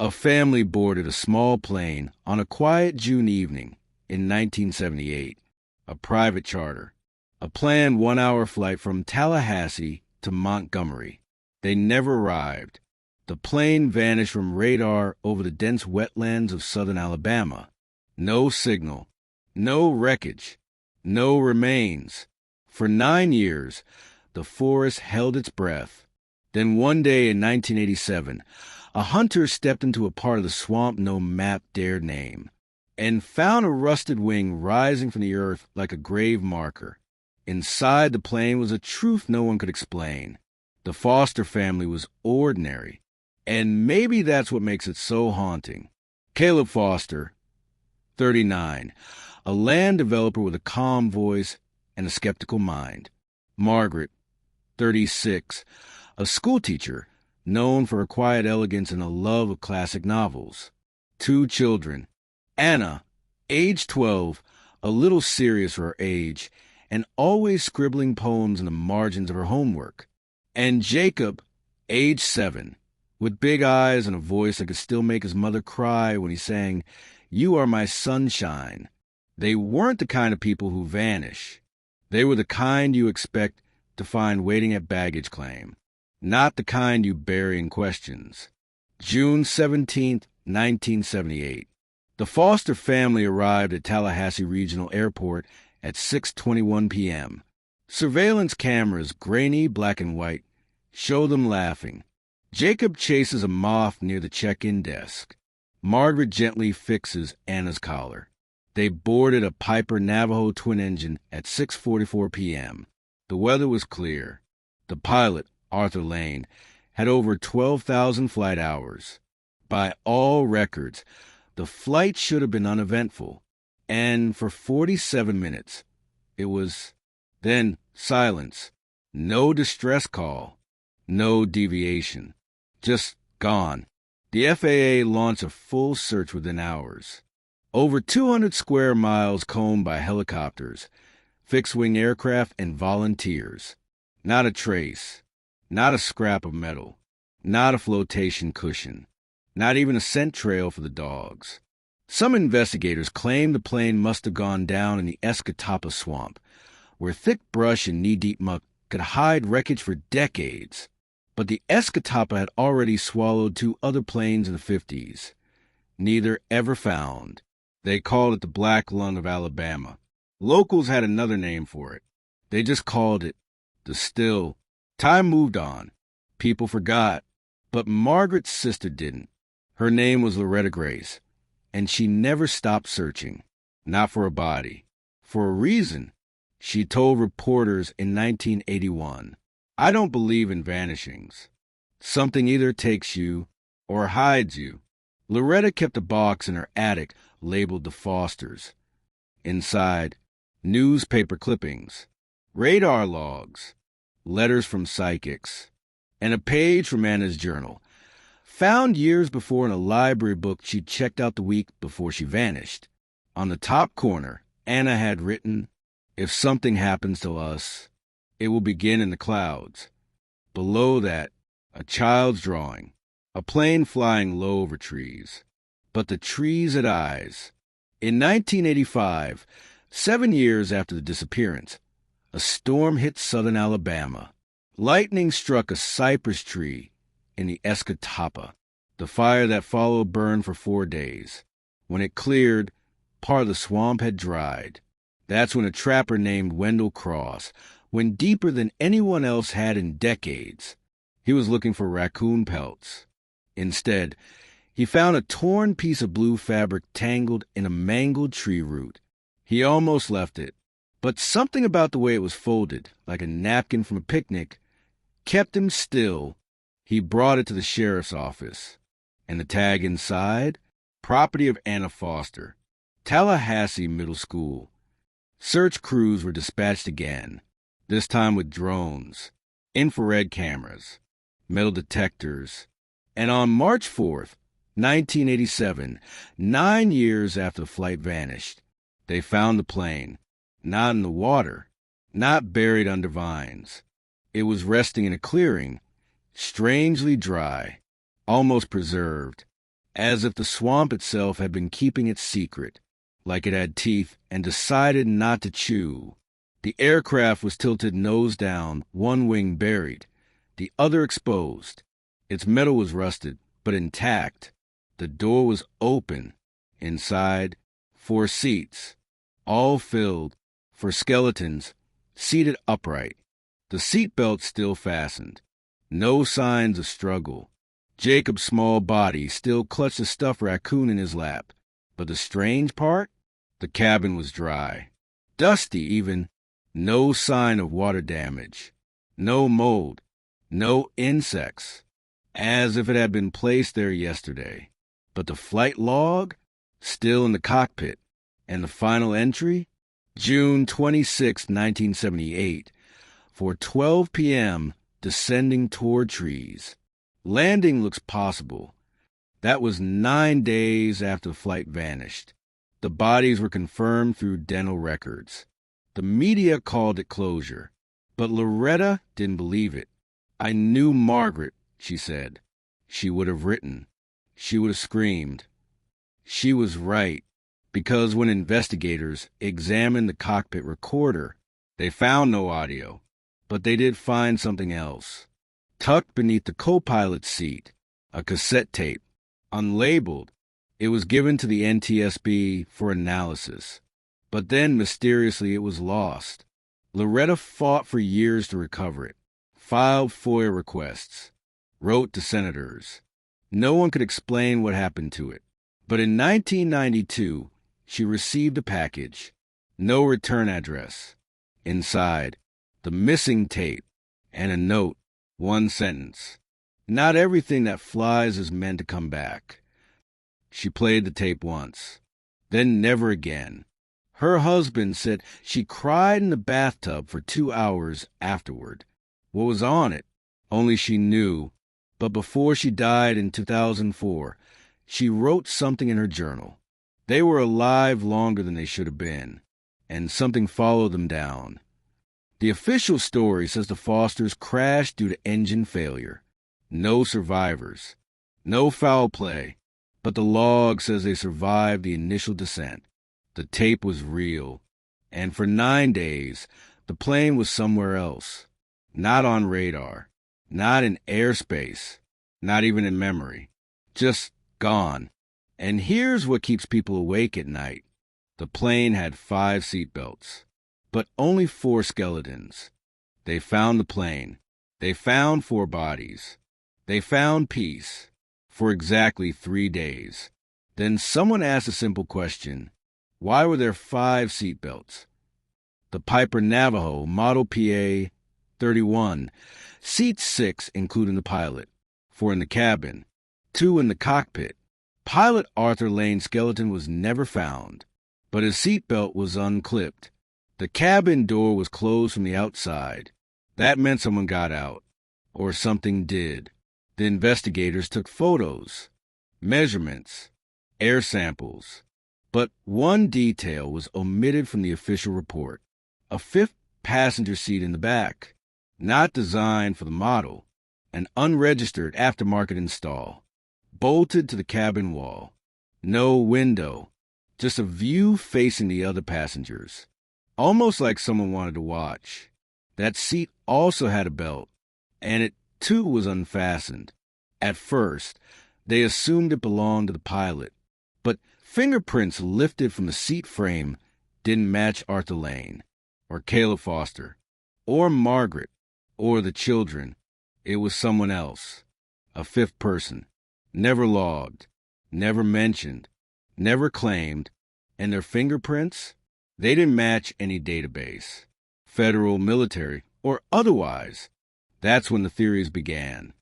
A family boarded a small plane on a quiet June evening in 1978, a private charter, a planned 1-hour flight from Tallahassee to Montgomery. They never arrived. The plane vanished from radar over the dense wetlands of southern Alabama. No signal, no wreckage, no remains. For 9 years, the forest held its breath. Then one day in 1987, a hunter stepped into a part of the swamp no map dared name, and found a rusted wing rising from the earth like a grave marker. Inside the plane was a truth no one could explain. The Foster family was ordinary, and maybe that's what makes it so haunting. Caleb Foster, 39, a land developer with a calm voice and a skeptical mind. Margaret, 36, a schoolteacher known for her quiet elegance and a love of classic novels. 2 children. Anna, age 12, a little serious for her age, and always scribbling poems in the margins of her homework. And Jacob, age 7, with big eyes and a voice that could still make his mother cry when he sang, "You are my sunshine." They weren't the kind of people who vanish. They were the kind you expect to find waiting at baggage claim. Not the kind you bury in questions. June 17, 1978. The Foster family arrived at Tallahassee Regional Airport at 6:21 p.m. Surveillance cameras, grainy black and white, show them laughing. Jacob chases a moth near the check-in desk. Margaret gently fixes Anna's collar. They boarded a Piper Navajo twin-engine at 6:44 p.m. The weather was clear. The pilot, Arthur Lane, had over 12,000 flight hours. By all records, the flight should have been uneventful. And for 47 minutes, it was. Then silence. No distress call. No deviation. Just gone. The FAA launched a full search within hours. Over 200 square miles combed by helicopters, fixed-wing aircraft, and volunteers. Not a trace. Not a scrap of metal. Not a flotation cushion. Not even a scent trail for the dogs. Some investigators claim the plane must have gone down in the Escatawpa swamp, where thick brush and knee-deep muck could hide wreckage for decades. But the Escatawpa had already swallowed 2 other planes in the 50s. Neither ever found. They called it the Black Lung of Alabama. Locals had another name for it. They just called it the Still. Time moved on. People forgot. But Margaret's sister didn't. Her name was Loretta Grace, and she never stopped searching. Not for a body. For a reason. She told reporters in 1981, "I don't believe in vanishings. Something either takes you or hides you." Loretta kept a box in her attic labeled The Fosters. Inside, newspaper clippings, radar logs, letters from psychics, and a page from Anna's journal, found years before in a library book she'd checked out the week before she vanished. On the top corner, Anna had written, "If something happens to us, it will begin in the clouds." Below that, a child's drawing, a plane flying low over trees. But the trees had eyes. In 1985, 7 years after the disappearance, a storm hit southern Alabama. Lightning struck a cypress tree in the Escatawpa. The fire that followed burned for 4 days. When it cleared, part of the swamp had dried. That's when a trapper named Wendell Cross went deeper than anyone else had in decades. He was looking for raccoon pelts. Instead, he found a torn piece of blue fabric tangled in a mangled tree root. He almost left it, but something about the way it was folded, like a napkin from a picnic, kept him still. He brought it to the sheriff's office. And the tag inside? Property of Anna Foster, Tallahassee Middle School. Search crews were dispatched again, this time with drones, infrared cameras, metal detectors. And on March 4th, 1987, 9 years after the flight vanished, they found the plane, not in the water, not buried under vines. It was resting in a clearing, strangely dry, almost preserved, as if the swamp itself had been keeping it secret, like it had teeth and decided not to chew. The aircraft was tilted nose down, one wing buried, the other exposed. Its metal was rusted, but intact. The door was open. Inside, 4 seats, all filled, for skeletons, seated upright. The seatbelt still fastened. No signs of struggle. Jacob's small body still clutched a stuffed raccoon in his lap. But the strange part? The cabin was dry. Dusty, even. No sign of water damage. No mold. No insects. As if it had been placed there yesterday. But the flight log? Still in the cockpit. And the final entry? June 26, 1978. For 12 p.m., descending toward trees. Landing looks possible. That was 9 days after the flight vanished. The bodies were confirmed through dental records. The media called it closure, but Loretta didn't believe it. "I knew Margaret," she said. She would have written. She would have screamed. She was right, because when investigators examined the cockpit recorder, they found no audio, but they did find something else. Tucked beneath the co-pilot's seat, a cassette tape, unlabeled. It was given to the NTSB for analysis, but then mysteriously it was lost. Loretta fought for years to recover it, filed FOIA requests, wrote to senators. No one could explain what happened to it. But in 1992, she received a package, no return address. Inside, the missing tape, and a note, 1 sentence. "Not everything that flies is meant to come back." She played the tape once, then never again. Her husband said she cried in the bathtub for 2 hours afterward. What was on it? Only she knew. But before she died in 2004, she wrote something in her journal. They were alive longer than they should have been, and something followed them down. The official story says the Fosters crashed due to engine failure. No survivors. No foul play. But the log says they survived the initial descent. The tape was real. And for 9 days, the plane was somewhere else. Not on radar. Not in airspace. Not even in memory. Just gone. And here's what keeps people awake at night. The plane had 5 seatbelts, but only 4 skeletons. They found the plane. They found 4 bodies. They found peace for exactly 3 days. Then someone asked a simple question. Why were there 5 seatbelts? The Piper Navajo Model PA 31, seat 6 including the pilot, 4 in the cabin, 2 in the cockpit. Pilot Arthur Lane's skeleton was never found, but his seatbelt was unclipped. The cabin door was closed from the outside. That meant someone got out, or something did. The investigators took photos, measurements, air samples. But one detail was omitted from the official report. A 5th passenger seat in the back, not designed for the model, an unregistered aftermarket install, bolted to the cabin wall. No window, just a view facing the other passengers. Almost like someone wanted to watch. That seat also had a belt, and it too was unfastened. At first, they assumed it belonged to the pilot, but fingerprints lifted from the seat frame didn't match Arthur Lane, or Caleb Foster, or Margaret, or the children. It was someone else, a 5th person, never logged, never mentioned, never claimed, and their fingerprints, they didn't match any database, federal, military, or otherwise. That's when the theories began.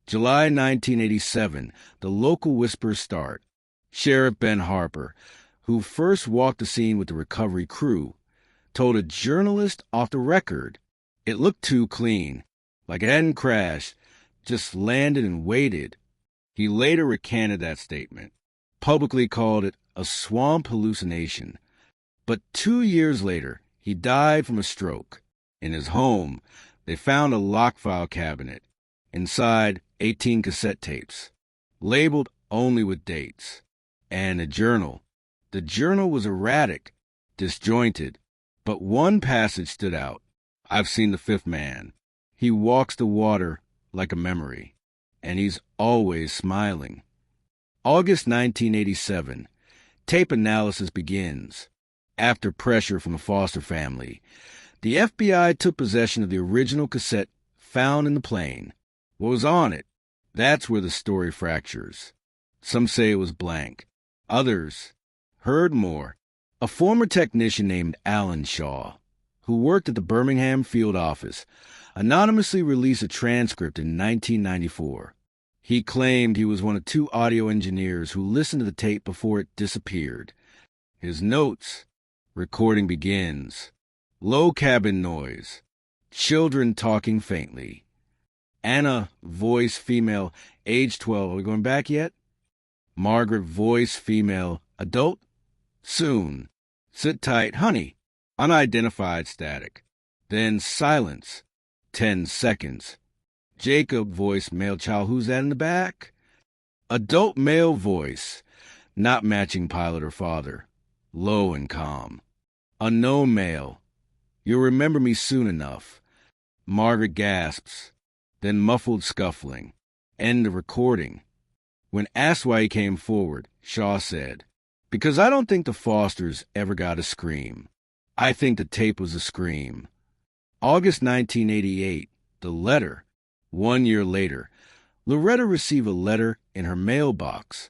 July 1987, the local whispers start. Sheriff Ben Harper, who first walked the scene with the recovery crew, told a journalist off the record it looked too clean, like it hadn't crashed, just landed and waited. He later recanted that statement, publicly called it a swamp hallucination. But 2 years later, he died from a stroke. In his home, they found a lock file cabinet. Inside, 18 cassette tapes, labeled only with dates. And a journal. The journal was erratic, disjointed, but one passage stood out. I've seen the fifth man. He walks the water like a memory, and he's always smiling. August 1987. Tape analysis begins. After pressure from the Foster family, the FBI took possession of the original cassette found in the plane. What was on it? That's where the story fractures. Some say it was blank. Others heard more. A former technician named Alan Shaw, who worked at the Birmingham field office, anonymously released a transcript in 1994. He claimed he was one of two audio engineers who listened to the tape before it disappeared. His notes: recording begins. Low cabin noise. Children talking faintly. Anna, voice, female, age 12. Are we going back yet? Margaret, voice, female, adult? Soon. Sit tight, honey. Unidentified static. Then silence. 10 seconds. Jacob, voice, male, child. Who's that in the back? Adult male voice. Not matching pilot or father. Low and calm. Unknown male. You'll remember me soon enough. Margaret gasps. Then muffled scuffling. End of recording. When asked why he came forward, Shaw said, "Because I don't think the Fosters ever got a scream. I think the tape was a scream." August 1988, the letter. 1 year later, Loretta received a letter in her mailbox.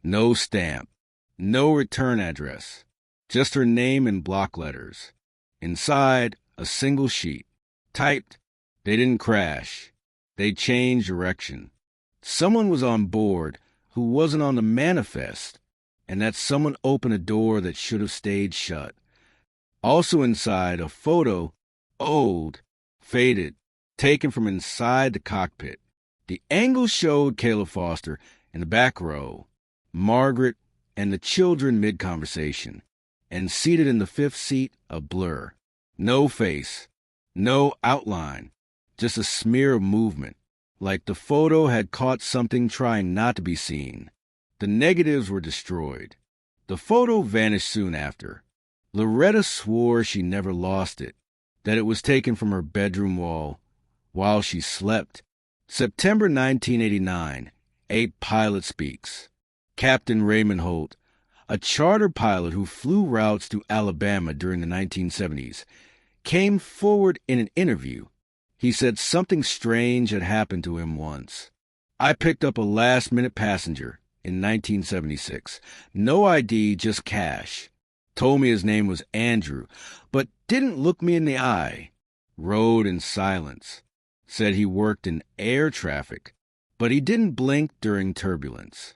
No stamp, no return address, just her name in block letters. Inside, a single sheet. Typed, "They didn't crash. They changed direction. Someone was on board who wasn't on the manifest, and that someone opened a door that should have stayed shut." Also inside, a photo, old, faded, taken from inside the cockpit. The angle showed Caleb Foster in the back row, Margaret, and the children mid-conversation, and seated in the fifth seat, a blur. No face, no outline, just a smear of movement, like the photo had caught something trying not to be seen. The negatives were destroyed. The photo vanished soon after. Loretta swore she never lost it, that it was taken from her bedroom wall while she slept. September 1989, a pilot speaks. Captain Raymond Holt, a charter pilot who flew routes to Alabama during the 1970s, came forward in an interview. He said something strange had happened to him once. "I picked up a last-minute passenger in 1976. No ID, just cash. Told me his name was Andrew, but didn't look me in the eye. Rode in silence. Said he worked in air traffic, but he didn't blink during turbulence.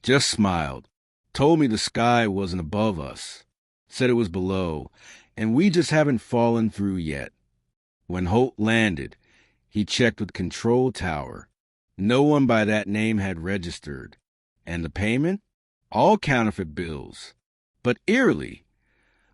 Just smiled. Told me the sky wasn't above us. Said it was below, and we just haven't fallen through yet. When Holt landed, he checked with Control Tower. No one by that name had registered. And the payment? All counterfeit bills. But eerily,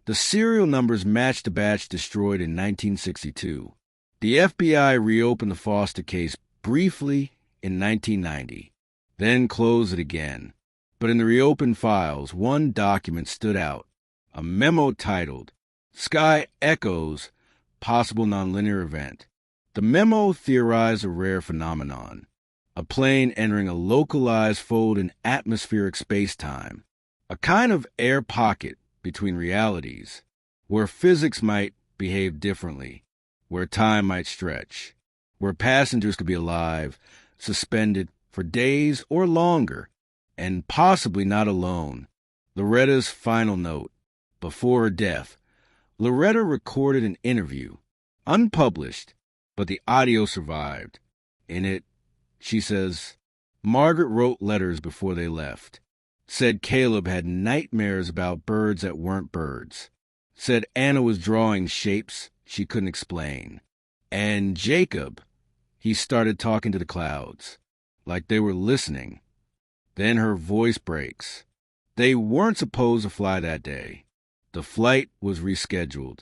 the serial numbers matched the batch destroyed in 1962. The FBI reopened the Foster case briefly in 1990, then closed it again. But in the reopened files, one document stood out, a memo titled, "Sky Echoes, Possible Nonlinear Event." The memo theorized a rare phenomenon, a plane entering a localized fold in atmospheric space-time, a kind of air pocket between realities, where physics might behave differently, where time might stretch, where passengers could be alive, suspended for days or longer, and possibly not alone. Loretta's final note. Before her death, Loretta recorded an interview, unpublished, but the audio survived. In it, she says, "Margaret wrote letters before they left. Said Caleb had nightmares about birds that weren't birds. Said Anna was drawing shapes she couldn't explain. And Jacob, he started talking to the clouds, like they were listening. Then her voice breaks. They weren't supposed to fly that day. The flight was rescheduled.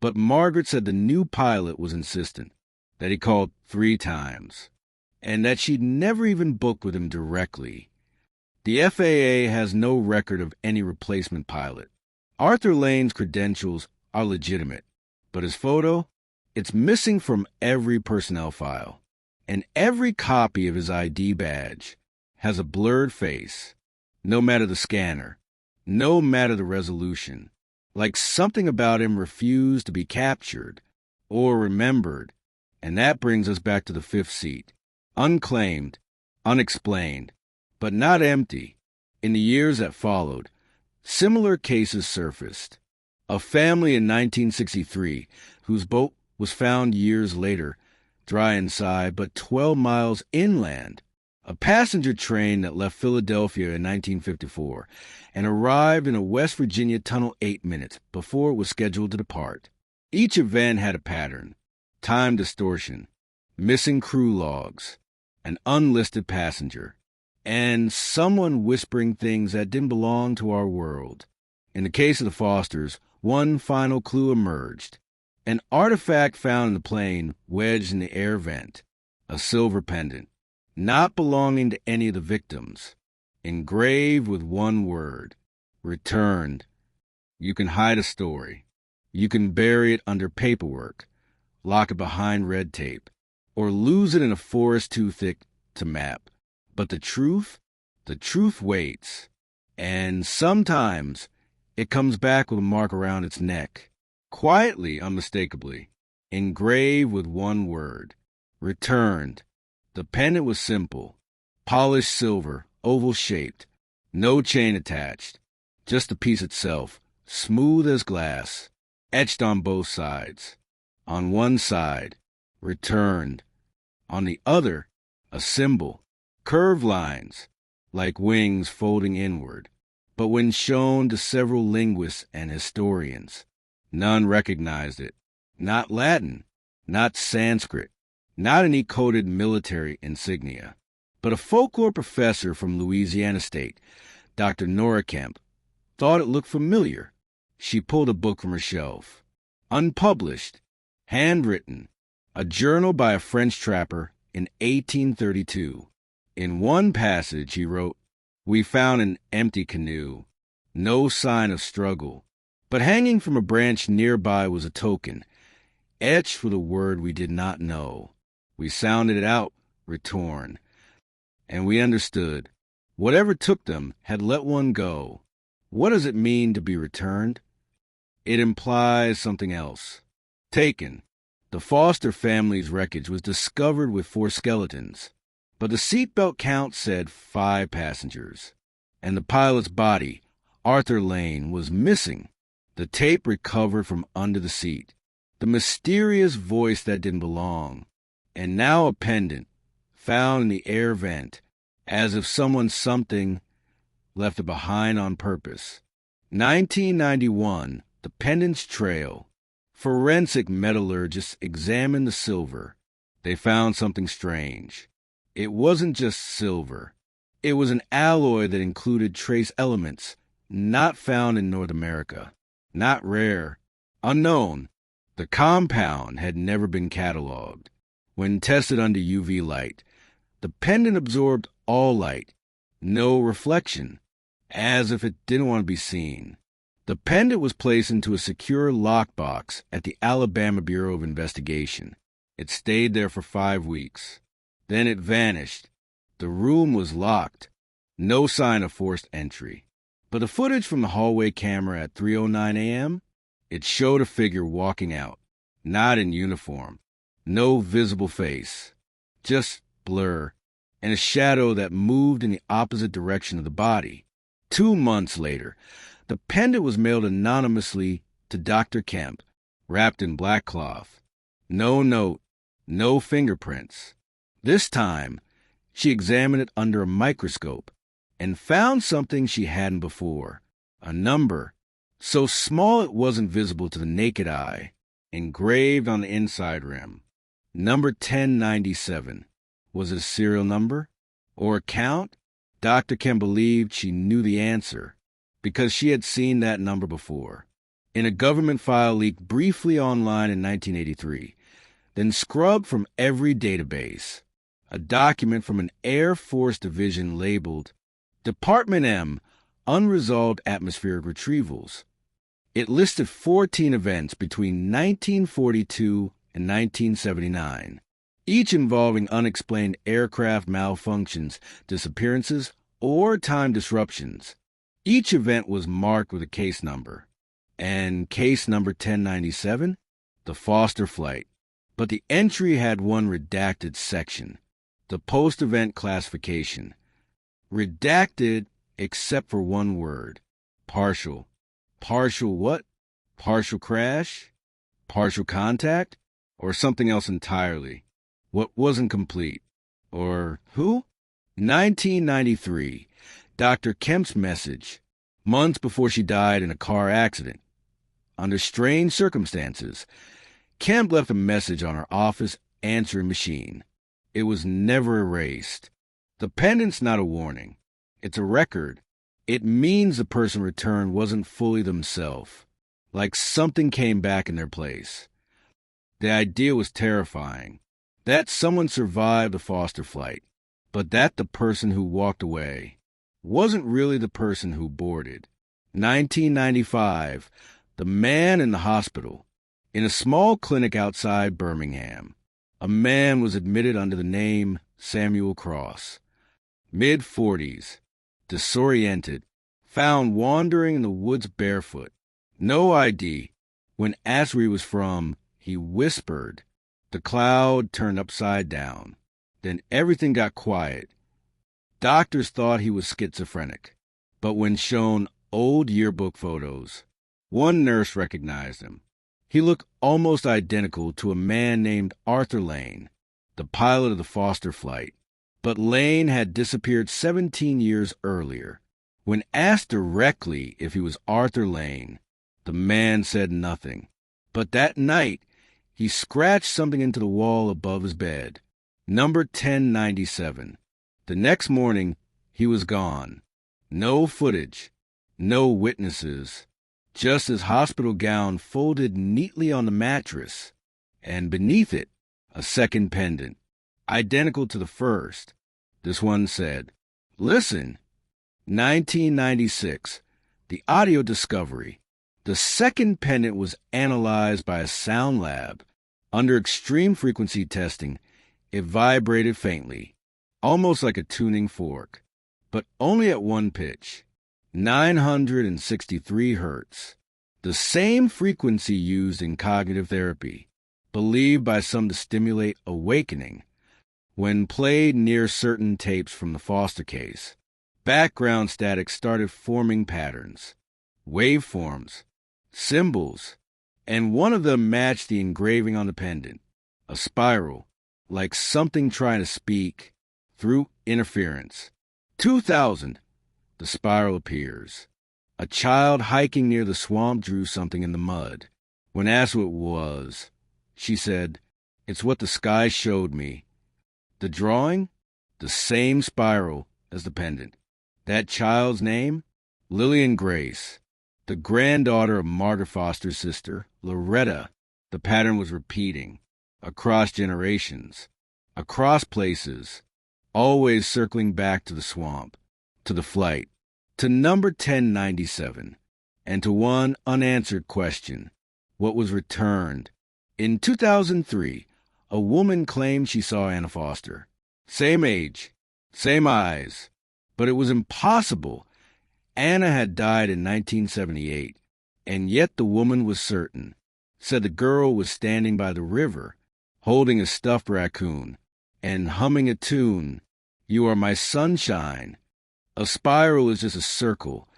But Margaret said the new pilot was insistent, that he called 3 times, and that she'd never even booked with him directly. The FAA has no record of any replacement pilot. Arthur Lane's credentials are legitimate, but his photo, it's missing from every personnel file. And every copy of his ID badge has a blurred face, no matter the scanner, no matter the resolution, like something about him refused to be captured or remembered. And that brings us back to the fifth seat. Unclaimed, unexplained, but not empty. In the years that followed, similar cases surfaced. A family in 1963 whose boat was found years later, dry inside but 12 miles inland. A passenger train that left Philadelphia in 1954 and arrived in a West Virginia tunnel 8 minutes before it was scheduled to depart. Each event had a pattern: time distortion, missing crew logs, an unlisted passenger, and someone whispering things that didn't belong to our world. In the case of the Fosters, one final clue emerged. An artifact found in the plane wedged in the air vent, a silver pendant, not belonging to any of the victims, engraved with one word: returned. You can hide a story. You can bury it under paperwork, lock it behind red tape, or lose it in a forest too thick to map. But the truth waits, and sometimes it comes back with a mark around its neck, quietly, unmistakably, engraved with one word: returned. The pendant was simple, polished silver, oval-shaped, no chain attached, just the piece itself, smooth as glass, etched on both sides. On one side, returned. On the other, a symbol, curved lines, like wings folding inward. But when shown to several linguists and historians, none recognized it. Not Latin, not Sanskrit, not any coded military insignia. But a folklore professor from Louisiana State, Dr. Nora Kemp, thought it looked familiar. She pulled a book from her shelf. Unpublished, handwritten, a journal by a French trapper in 1832. In one passage he wrote, "We found an empty canoe, no sign of struggle, but hanging from a branch nearby was a token, etched with a word we did not know. We sounded it out, return, and we understood. Whatever took them had let one go. What does it mean to be returned? It implies something else. Taken. The Foster family's wreckage was discovered with 4 skeletons, but the seatbelt count said 5 passengers, and the pilot's body, Arthur Lane, was missing. The tape recovered from under the seat, the mysterious voice that didn't belong, and now a pendant found in the air vent, as if something left it behind on purpose. 1991, the pendant's trail. Forensic metallurgists examined the silver. They found something strange. It wasn't just silver. It was an alloy that included trace elements not found in North America. Not rare. Unknown. The compound had never been cataloged. When tested under UV light, the pendant absorbed all light. No reflection. As if it didn't want to be seen. The pendant was placed into a secure lockbox at the Alabama Bureau of Investigation. It stayed there for 5 weeks. Then it vanished. The room was locked. No sign of forced entry. But the footage from the hallway camera at 3:09 a.m., it showed a figure walking out, not in uniform. No visible face. Just blur, and a shadow that moved in the opposite direction of the body. 2 months later, the pendant was mailed anonymously to Dr. Kemp, wrapped in black cloth. No note, no fingerprints. This time, she examined it under a microscope and found something she hadn't before. A number, so small it wasn't visible to the naked eye, engraved on the inside rim. Number 1097. Was it a serial number? Or a count? Dr. Kemp believed she knew the answer, because she had seen that number before, in a government file leaked briefly online in 1983, then scrubbed from every database. A document from an Air Force division labeled Department M, unresolved atmospheric retrievals. It listed 14 events between 1942 and 1979, each involving unexplained aircraft malfunctions, disappearances, or time disruptions. Each event was marked with a case number. And case number 1097, the Foster flight. But the entry had one redacted section, the post-event classification. Redacted except for one word, partial. Partial what? Partial crash? Partial contact? Or something else entirely? What wasn't complete? Or who? 1993, Dr. Kemp's message, months before she died in a car accident. Under strange circumstances, Kemp left a message on her office answering machine. It was never erased. The pendant's not a warning. It's a record. It means the person returned wasn't fully themselves, like something came back in their place. The idea was terrifying, that someone survived the Foster flight, but that the person who walked away wasn't really the person who boarded. 1995, the man in the hospital. In a small clinic outside Birmingham, a man was admitted under the name Samuel Cross. Mid-40s, disoriented, found wandering in the woods barefoot. No ID. When asked where he was from, he whispered. The cloud turned upside down. Then everything got quiet. Doctors thought he was schizophrenic, but when shown old yearbook photos, one nurse recognized him. He looked almost identical to a man named Arthur Lane, the pilot of the Foster flight. But Lane had disappeared 17 years earlier. When asked directly if he was Arthur Lane, the man said nothing. But that night, he scratched something into the wall above his bed. Number 1097. The next morning, he was gone. No footage, no witnesses, just his hospital gown folded neatly on the mattress, and beneath it, a second pendant, identical to the first. This one said, "Listen." 1996, the audio discovery. The second pendant was analyzed by a sound lab. Under extreme frequency testing, it vibrated faintly, almost like a tuning fork, but only at one pitch, 963 hertz, the same frequency used in cognitive therapy, believed by some to stimulate awakening. When played near certain tapes from the Foster case, background static started forming patterns, waveforms, symbols, and one of them matched the engraving on the pendant, a spiral, like something trying to speak through interference. 2000, the spiral appears. A child hiking near the swamp drew something in the mud. When asked what it was, she said, "It's what the sky showed me." The drawing? The same spiral as the pendant. That child's name? Lillian Grace, the granddaughter of Margaret Foster's sister, Loretta. The pattern was repeating, across generations, across places, always circling back to the swamp, to the flight, to number 1097, and to one unanswered question, what was returned. In 2003, a woman claimed she saw Anna Foster. Same age, same eyes, but it was impossible. Anna had died in 1978, and yet the woman was certain. Said the girl was standing by the river, holding a stuffed raccoon, and humming a tune, "You Are My Sunshine." A spiral is just a circle.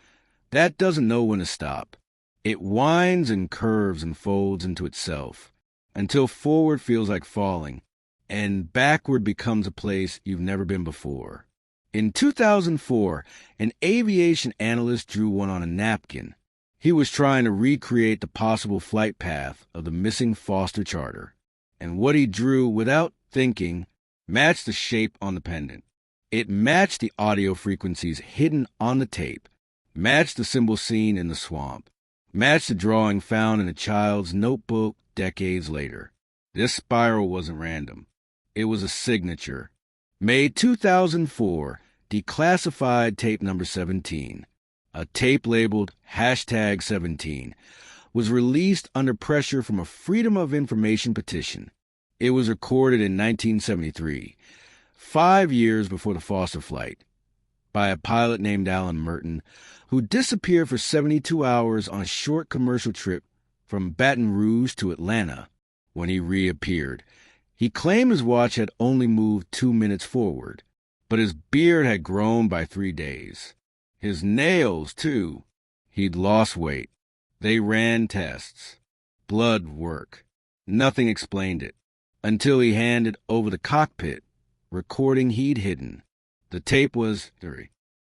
That doesn't know when to stop. It winds and curves and folds into itself, until forward feels like falling, and backward becomes a place you've never been before. In 2004, an aviation analyst drew one on a napkin. He was trying to recreate the possible flight path of the missing Foster charter, and what he drew without thinking matched the shape on the pendant. It matched the audio frequencies hidden on the tape, matched the symbol seen in the swamp, matched the drawing found in a child's notebook decades later. This spiral wasn't random. It was a signature. May 2004, declassified tape number 17, a tape labeled #17, was released under pressure from a Freedom of Information petition. It was recorded in 1973, 5 years before the Foster flight, by a pilot named Alan Merton, who disappeared for 72 hours on a short commercial trip from Baton Rouge to Atlanta. When he reappeared, he claimed his watch had only moved 2 minutes forward, but his beard had grown by 3 days. His nails, too. He'd lost weight. They ran tests. Blood work. Nothing explained it, until he handed over the cockpit recording he'd hidden. The tape was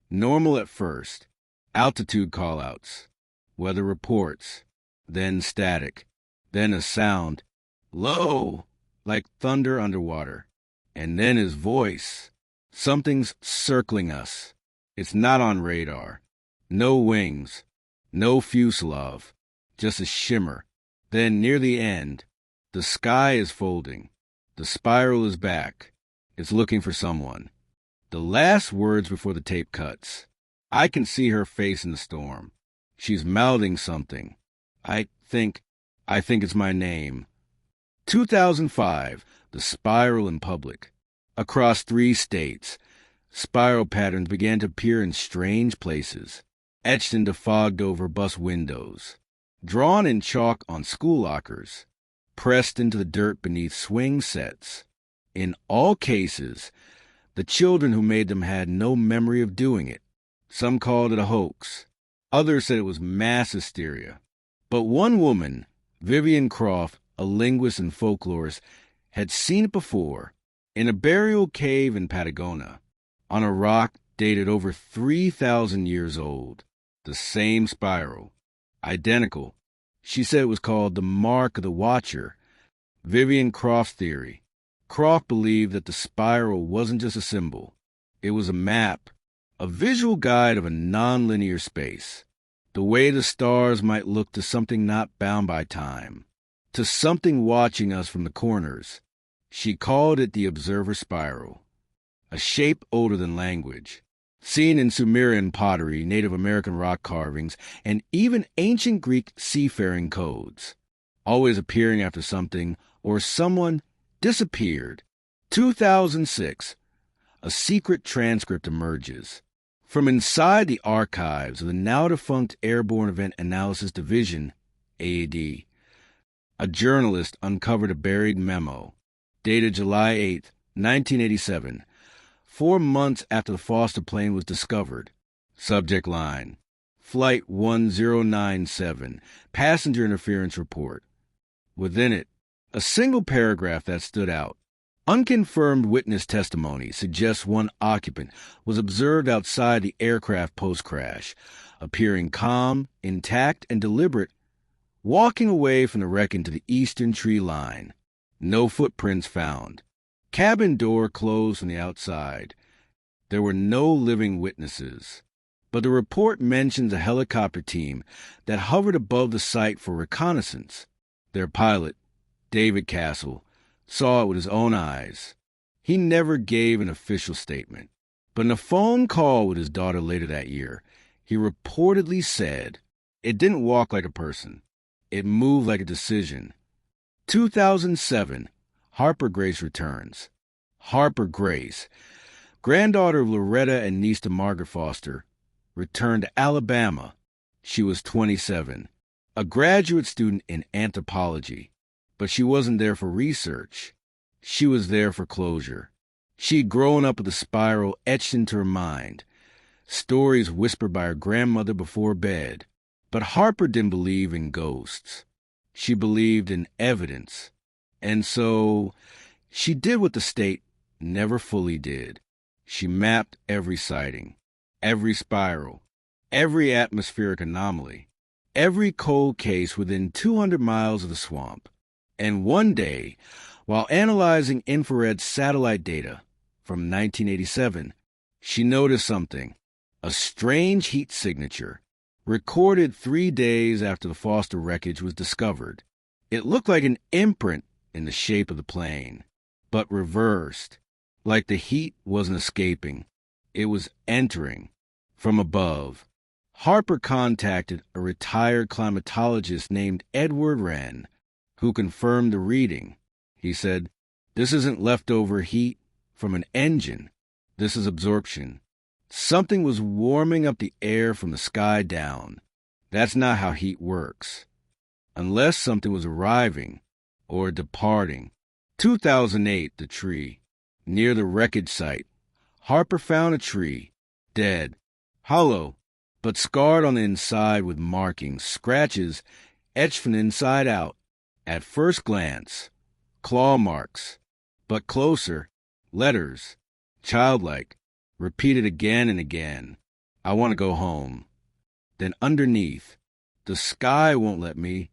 normal at first, altitude callouts, weather reports, then static, then a sound, low, like thunder underwater, and then his voice. Something's circling us. It's not on radar. No wings, no fuselage, just a shimmer. Then near the end, the sky is folding. The spiral is back. It's looking for someone. The last words before the tape cuts. I can see her face in the storm. She's mouthing something. I think it's my name. 2005, the spiral in public. Across 3 states, spiral patterns began to appear in strange places, etched into fogged-over bus windows, drawn in chalk on school lockers, pressed into the dirt beneath swing sets. In all cases, the children who made them had no memory of doing it. Some called it a hoax. Others said it was mass hysteria. But one woman, Vivian Croft, a linguist and folklorist, had seen it before, in a burial cave in Patagonia, on a rock dated over 3,000 years old. The same spiral. Identical. She said it was called the Mark of the Watcher. Vivian Croft's theory. Croft believed that the spiral wasn't just a symbol. It was a map, a visual guide of a nonlinear space, the way the stars might look to something not bound by time, to something watching us from the corners. She called it the observer spiral, a shape older than language, seen in Sumerian pottery, Native American rock carvings, and even ancient Greek seafaring codes, always appearing after something or someone disappeared. 2006, a secret transcript emerges. From inside the archives of the now-defunct Airborne Event Analysis Division, AED, a journalist uncovered a buried memo, dated July 8, 1987, 4 months after the Foster plane was discovered. Subject line: Flight 1097, passenger interference report. Within it, a single paragraph that stood out. Unconfirmed witness testimony suggests one occupant was observed outside the aircraft post-crash, appearing calm, intact, and deliberate, walking away from the wreck into the eastern tree line. No footprints found. Cabin door closed from the outside. There were no living witnesses. But the report mentions a helicopter team that hovered above the site for reconnaissance. Their pilot, David Castle, saw it with his own eyes. He never gave an official statement, but in a phone call with his daughter later that year, he reportedly said, "It didn't walk like a person. It moved like a decision." 2007, Harper Grace returns. Harper Grace, granddaughter of Loretta and niece to Margaret Foster, returned to Alabama. She was 27, a graduate student in anthropology. But she wasn't there for research. She was there for closure. She'd grown up with the spiral etched into her mind, stories whispered by her grandmother before bed. But Harper didn't believe in ghosts. She believed in evidence. And so she did what the state never fully did. She mapped every sighting, every spiral, every atmospheric anomaly, every cold case within 200 miles of the swamp. And one day, while analyzing infrared satellite data from 1987, she noticed something, a strange heat signature, recorded 3 days after the Foster wreckage was discovered. It looked like an imprint in the shape of the plane, but reversed, like the heat wasn't escaping. It was entering from above. Harper contacted a retired climatologist named Edward Wren, who confirmed the reading. He said, "This isn't leftover heat from an engine. This is absorption. Something was warming up the air from the sky down. That's not how heat works. Unless something was arriving or departing." 2008, the tree. Near the wreckage site, Harper found a tree, dead, hollow, but scarred on the inside with markings, scratches etched from the inside out. At first glance, claw marks, but closer, letters, childlike, repeated again and again. "I want to go home." Then underneath, "The sky won't let me."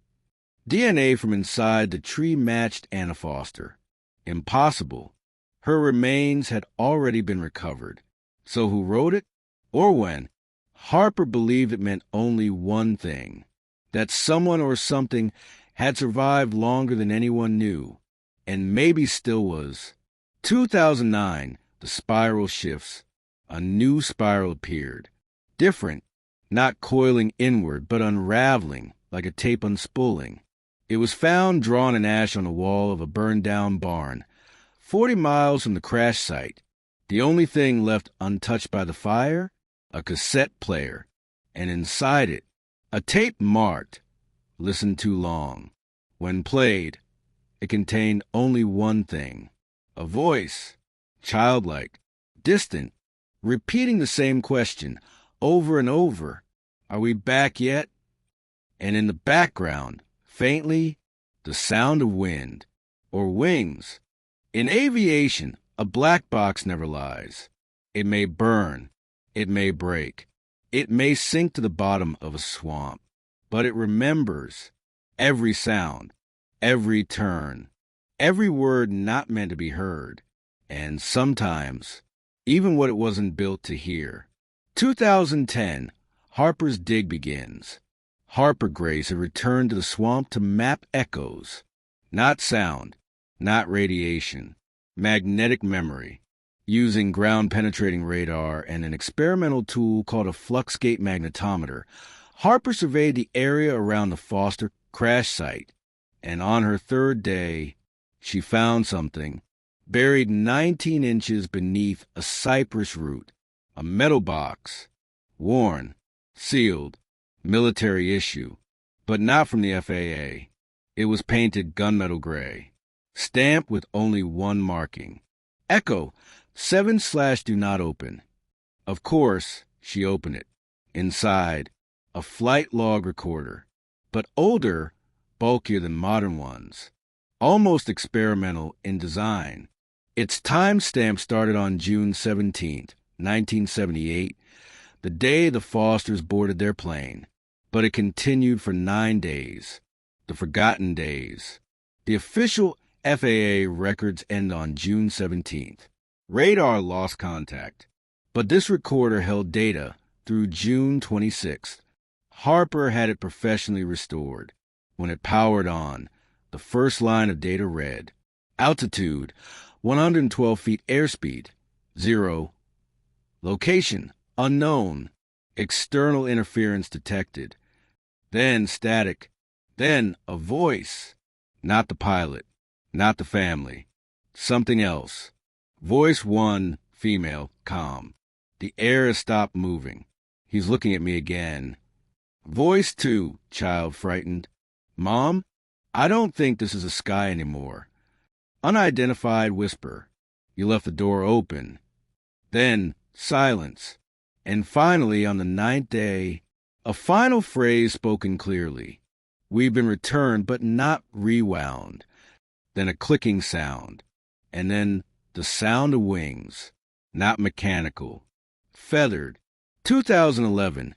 DNA from inside the tree matched Anna Foster. Impossible. Her remains had already been recovered. So who wrote it? Or when? Harper believed it meant only one thing: that someone or something had survived longer than anyone knew, and maybe still was. 2009, the spiral shifts. A new spiral appeared. Different, not coiling inward, but unraveling, like a tape unspooling. It was found drawn in ash on the wall of a burned-down barn, 40 miles from the crash site. The only thing left untouched by the fire? A cassette player, and inside it, a tape marked, "Listened too long." When played, it contained only one thing: a voice, childlike, distant, repeating the same question over and over: "Are we back yet?" And in the background, faintly, the sound of wind, or wings. In aviation, a black box never lies. It may burn, it may break, it may sink to the bottom of a swamp, but it remembers every sound, every turn, every word not meant to be heard, and sometimes even what it wasn't built to hear. 2010, Harper's dig begins. Harper Grace had returned to the swamp to map echoes, not sound, not radiation, magnetic memory. Using ground-penetrating radar and an experimental tool called a fluxgate magnetometer, Harper surveyed the area around the Foster crash site, and on her third day, she found something buried 19 inches beneath a cypress root, a metal box, worn, sealed, military issue, but not from the FAA. It was painted gunmetal gray, stamped with only one marking: Echo 7/do not open. Of course, she opened it. Inside, a flight log recorder, but older, bulkier than modern ones, almost experimental in design. Its timestamp started on June 17th, 1978, the day the Fosters boarded their plane, but it continued for 9 days, the forgotten days. The official FAA records end on June 17th. Radar lost contact, but this recorder held data through June 26th. Harper had it professionally restored. When it powered on, the first line of data read: altitude, 112 feet airspeed, 0. Location, unknown. External interference detected. Then static. Then a voice. Not the pilot. Not the family. Something else. Voice 1, female, calm. The air has stopped moving. He's looking at me again. Voice 2, child frightened. Mom, I don't think this is a sky anymore. Unidentified whisper. You left the door open. Then silence. And finally, on the 9th day, a final phrase spoken clearly. We've been returned, but not rewound. Then a clicking sound. And then the sound of wings. Not mechanical. Feathered. 2011.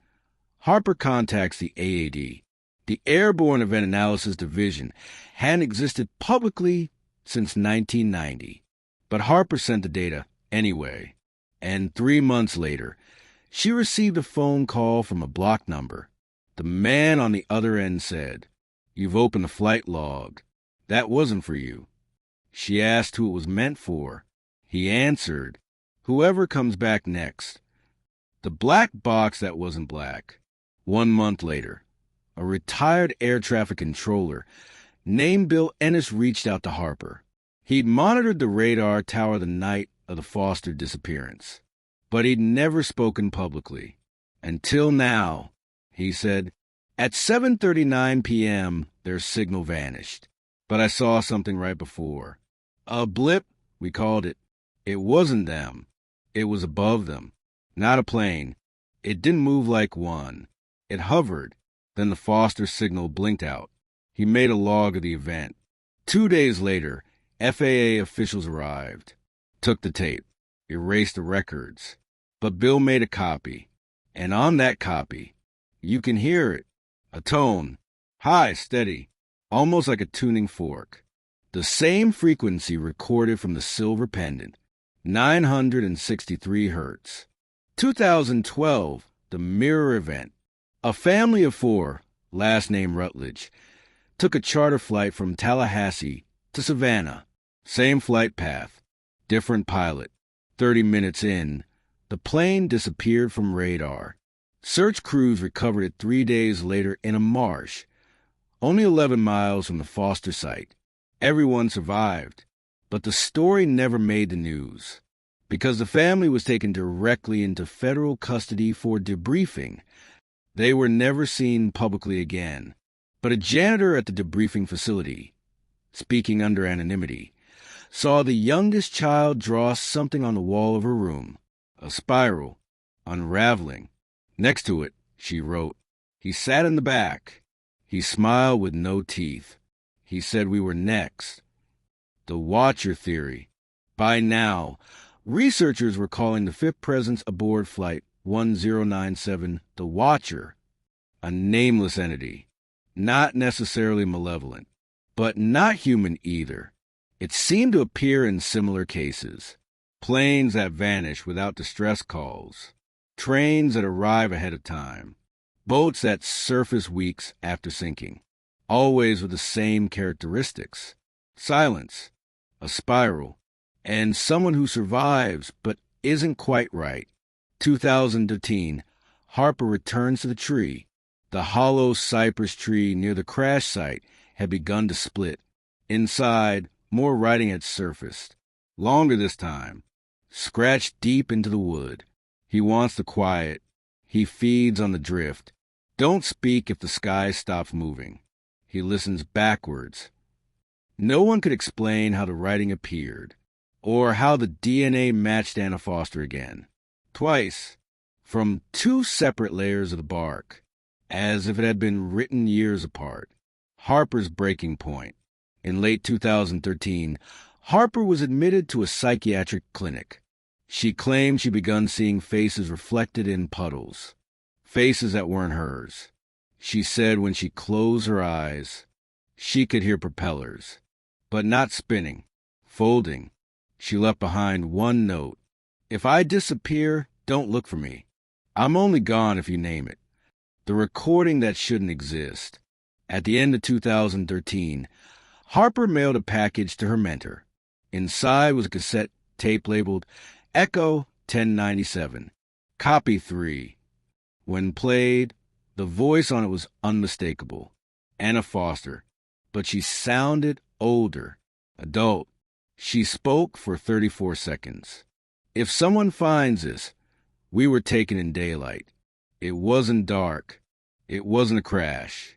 Harper contacts the AAD. The Airborne Event Analysis Division hadn't existed publicly since 1990. But Harper sent the data anyway. And 3 months later, she received a phone call from a block number. The man on the other end said, "You've opened the flight log. That wasn't for you." She asked who it was meant for. He answered, Whoever comes back next. The black box that wasn't black. 1 month later, a retired air traffic controller named Bill Ennis reached out to Harper. He'd monitored the radar tower the night of the Foster disappearance, but he'd never spoken publicly. Until now, he said, at 7:39 p.m., their signal vanished. But I saw something right before. A blip, we called it. It wasn't them. It was above them. Not a plane. It didn't move like one. It hovered. Then the Foster signal blinked out. He made a log of the event. 2 days later, FAA officials arrived, took the tape, erased the records. But Bill made a copy. And on that copy, you can hear it. A tone. High, steady. Almost like a tuning fork. The same frequency recorded from the silver pendant. 963 hertz. 2012, the mirror event. A family of 4, last name Rutledge, took a charter flight from Tallahassee to Savannah. Same flight path, different pilot. 30 minutes in, the plane disappeared from radar. Search crews recovered it 3 days later in a marsh, only 11 miles from the Foster site. Everyone survived, but the story never made the news because the family was taken directly into federal custody for debriefing. They were never seen publicly again, but a janitor at the debriefing facility, speaking under anonymity, saw the youngest child draw something on the wall of her room, a spiral, unraveling. Next to it, she wrote, "He sat in the back. He smiled with no teeth. He said we were next." The Watcher theory. By now, researchers were calling the fifth presence aboard Flight 1097 the Watcher, a nameless entity, not necessarily malevolent, but not human either. It seemed to appear in similar cases. Planes that vanish without distress calls, trains that arrive ahead of time, boats that surface weeks after sinking, always with the same characteristics: silence, a spiral, and someone who survives but isn't quite right. 2013, Harper returns to the tree. The hollow cypress tree near the crash site had begun to split. Inside, more writing had surfaced. Longer this time, scratched deep into the wood. He wants the quiet. He feeds on the drift. Don't speak if the sky stops moving. He listens backwards. No one could explain how the writing appeared, or how the DNA matched Anna Foster again. Twice, from 2 separate layers of the bark, as if it had been written years apart. Harper's breaking point. In late 2013, Harper was admitted to a psychiatric clinic. She claimed she'd begun seeing faces reflected in puddles, faces that weren't hers. She said when she closed her eyes, she could hear propellers, but not spinning, folding. She left behind one note: "If I disappear, don't look for me. I'm only gone if you name it." The recording that shouldn't exist. At the end of 2013, Harper mailed a package to her mentor. Inside was a cassette tape labeled Echo 1097, Copy 3. When played, the voice on it was unmistakable. Anna Foster. But she sounded older, adult. She spoke for 34 seconds. "If someone finds this, we were taken in daylight. It wasn't dark. It wasn't a crash.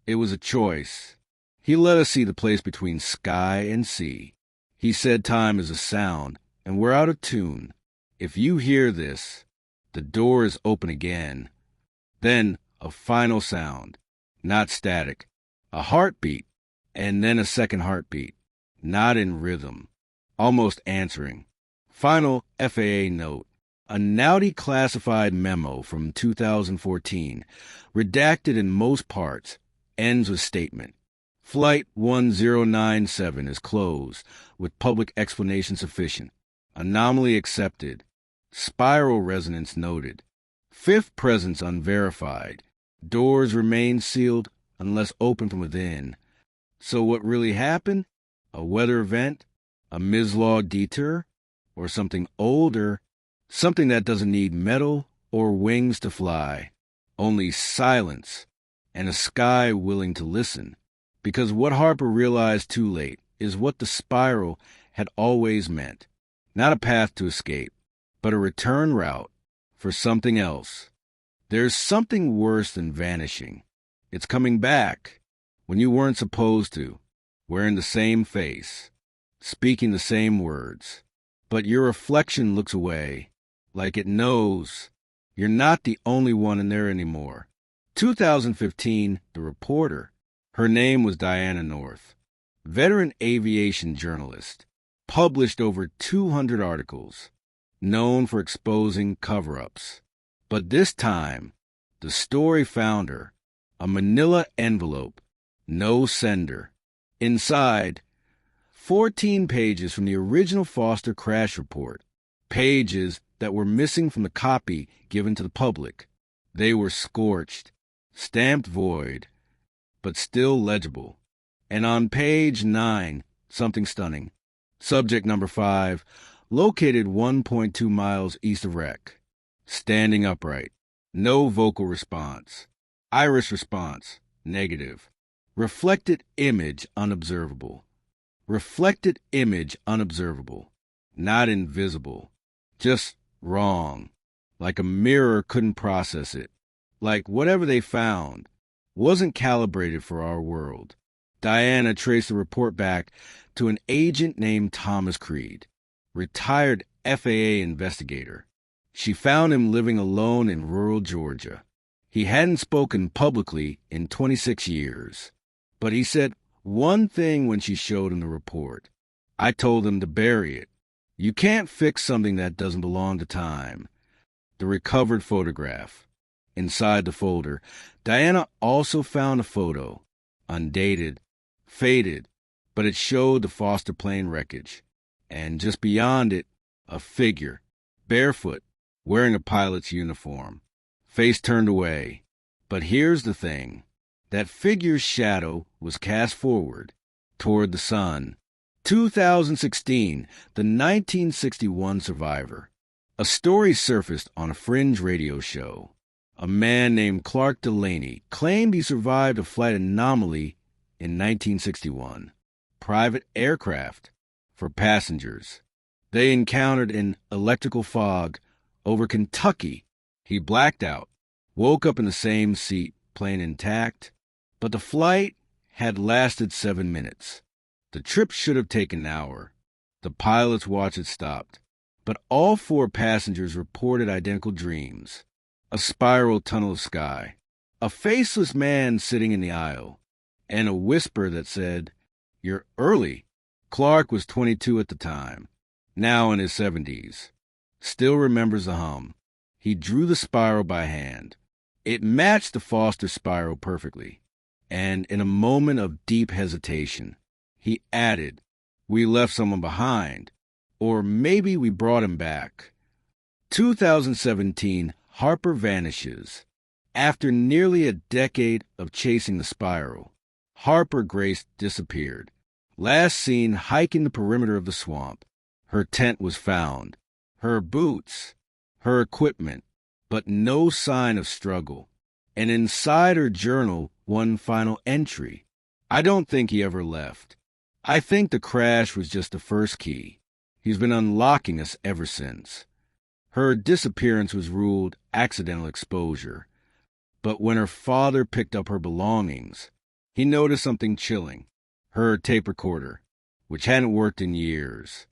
It was a choice. He let us see the place between sky and sea. He said time is a sound, and we're out of tune. If you hear this, the door is open again." Then a final sound, not static, a heartbeat, and then a second heartbeat, not in rhythm, almost answering. Final FAA note. A Naughty classified memo from 2014, redacted in most parts, ends with statement: Flight 1097 is closed, with public explanation sufficient. Anomaly accepted. Spiral resonance noted. Fifth presence unverified. Doors remain sealed unless opened from within. So what really happened? A weather event? A mislog detour? Or something older Something that doesn't need metal or wings to fly, only silence and a sky willing to listen. Because what Harper realized too late is what the spiral had always meant. Not a path to escape, but a return route for something else. There's something worse than vanishing. It's coming back when you weren't supposed to, wearing the same face, speaking the same words. But your reflection looks away, like it knows you're not the only one in there anymore. 2015, the reporter. Her name was Diana North, veteran aviation journalist, published over 200 articles, known for exposing cover-ups. But this time, the story found her, a manila envelope, no sender. Inside, 14 pages from the original Foster crash report, pages that were missing from the copy given to the public. They were scorched, stamped void, but still legible. And on page 9, something stunning. Subject number 5, located 1.2 miles east of wreck. Standing upright. No vocal response. Iris response, negative. Reflected image unobservable. Reflected image unobservable. Not invisible. Just wrong. Like a mirror couldn't process it. Like whatever they found wasn't calibrated for our world. Diana traced the report back to an agent named Thomas Creed, retired FAA investigator. She found him living alone in rural Georgia. He hadn't spoken publicly in 26 years, but he said one thing when she showed him the report. I told him to bury it. You can't fix something that doesn't belong to time. The recovered photograph. Inside the folder, Diana also found a photo, undated, faded, but it showed the Foster plane wreckage. And just beyond it, a figure, barefoot, wearing a pilot's uniform, face turned away. But here's the thing. That figure's shadow was cast forward, toward the sun. 2016, the 1961 survivor. A story surfaced on a fringe radio show. A man named Clark Delaney claimed he survived a flight anomaly in 1961. Private aircraft for passengers. They encountered an electrical fog over Kentucky. He blacked out, woke up in the same seat, plane intact, but the flight had lasted 7 minutes. The trip should have taken an hour. The pilot's watch had stopped, but all 4 passengers reported identical dreams. A spiral tunnel of sky, a faceless man sitting in the aisle, and a whisper that said, "You're early." Clark was 22 at the time, now in his 70s. Still remembers the hum. He drew the spiral by hand. It matched the Foster spiral perfectly. And in a moment of deep hesitation, he added, "We left someone behind, or maybe we brought him back." 2017, Harper vanishes. After nearly a decade of chasing the spiral, Harper Grace disappeared. Last seen hiking the perimeter of the swamp. Her tent was found, her boots, her equipment, but no sign of struggle. And inside her journal, one final entry. I don't think he ever left. I think the crash was just the first key. He's been unlocking us ever since. Her disappearance was ruled accidental exposure. But when her father picked up her belongings, he noticed something chilling. Her tape recorder, which hadn't worked in years,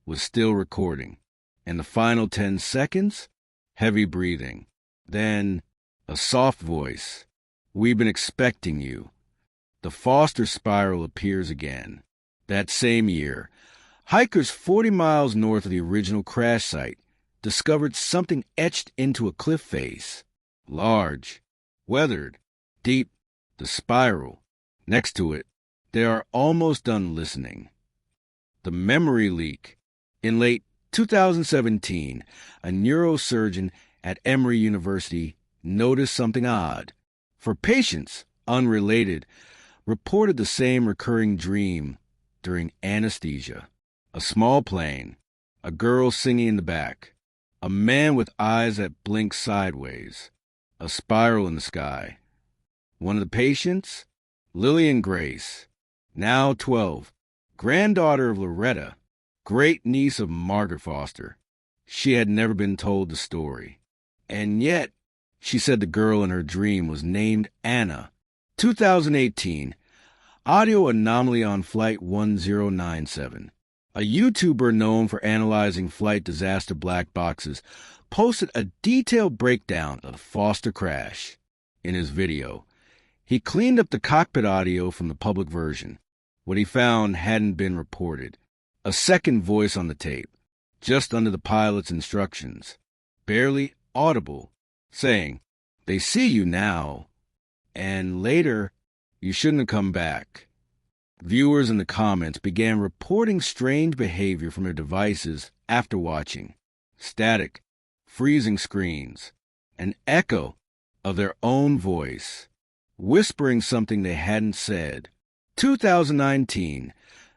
was still recording. And the final 10 seconds? Heavy breathing. Then a soft voice. "We've been expecting you." The Foster spiral appears again. That same year, hikers 40 miles north of the original crash site discovered something etched into a cliff face. Large, weathered, deep, the spiral. Next to it, they are almost done listening. The memory leak. In late 2017, a neurosurgeon at Emory University noticed something odd. For patients, unrelated, reported the same recurring dream during anesthesia. A small plane, a girl singing in the back, A man with eyes that blink sideways. A spiral in the sky. One of the patients? Lillian Grace, now 12, granddaughter of Loretta, great-niece of Margaret Foster. She had never been told the story. And yet, she said the girl in her dream was named Anna. 2018, audio anomaly on Flight 1097. A YouTuber known for analyzing flight disaster black boxes posted a detailed breakdown of the Foster crash. In his video, he cleaned up the cockpit audio from the public version. What he found hadn't been reported. A second voice on the tape, just under the pilot's instructions, barely audible, saying, "They see you now, and later, you shouldn't have come back." Viewers in the comments began reporting strange behavior from their devices after watching. Static, freezing screens, an echo of their own voice, whispering something they hadn't said. 2019,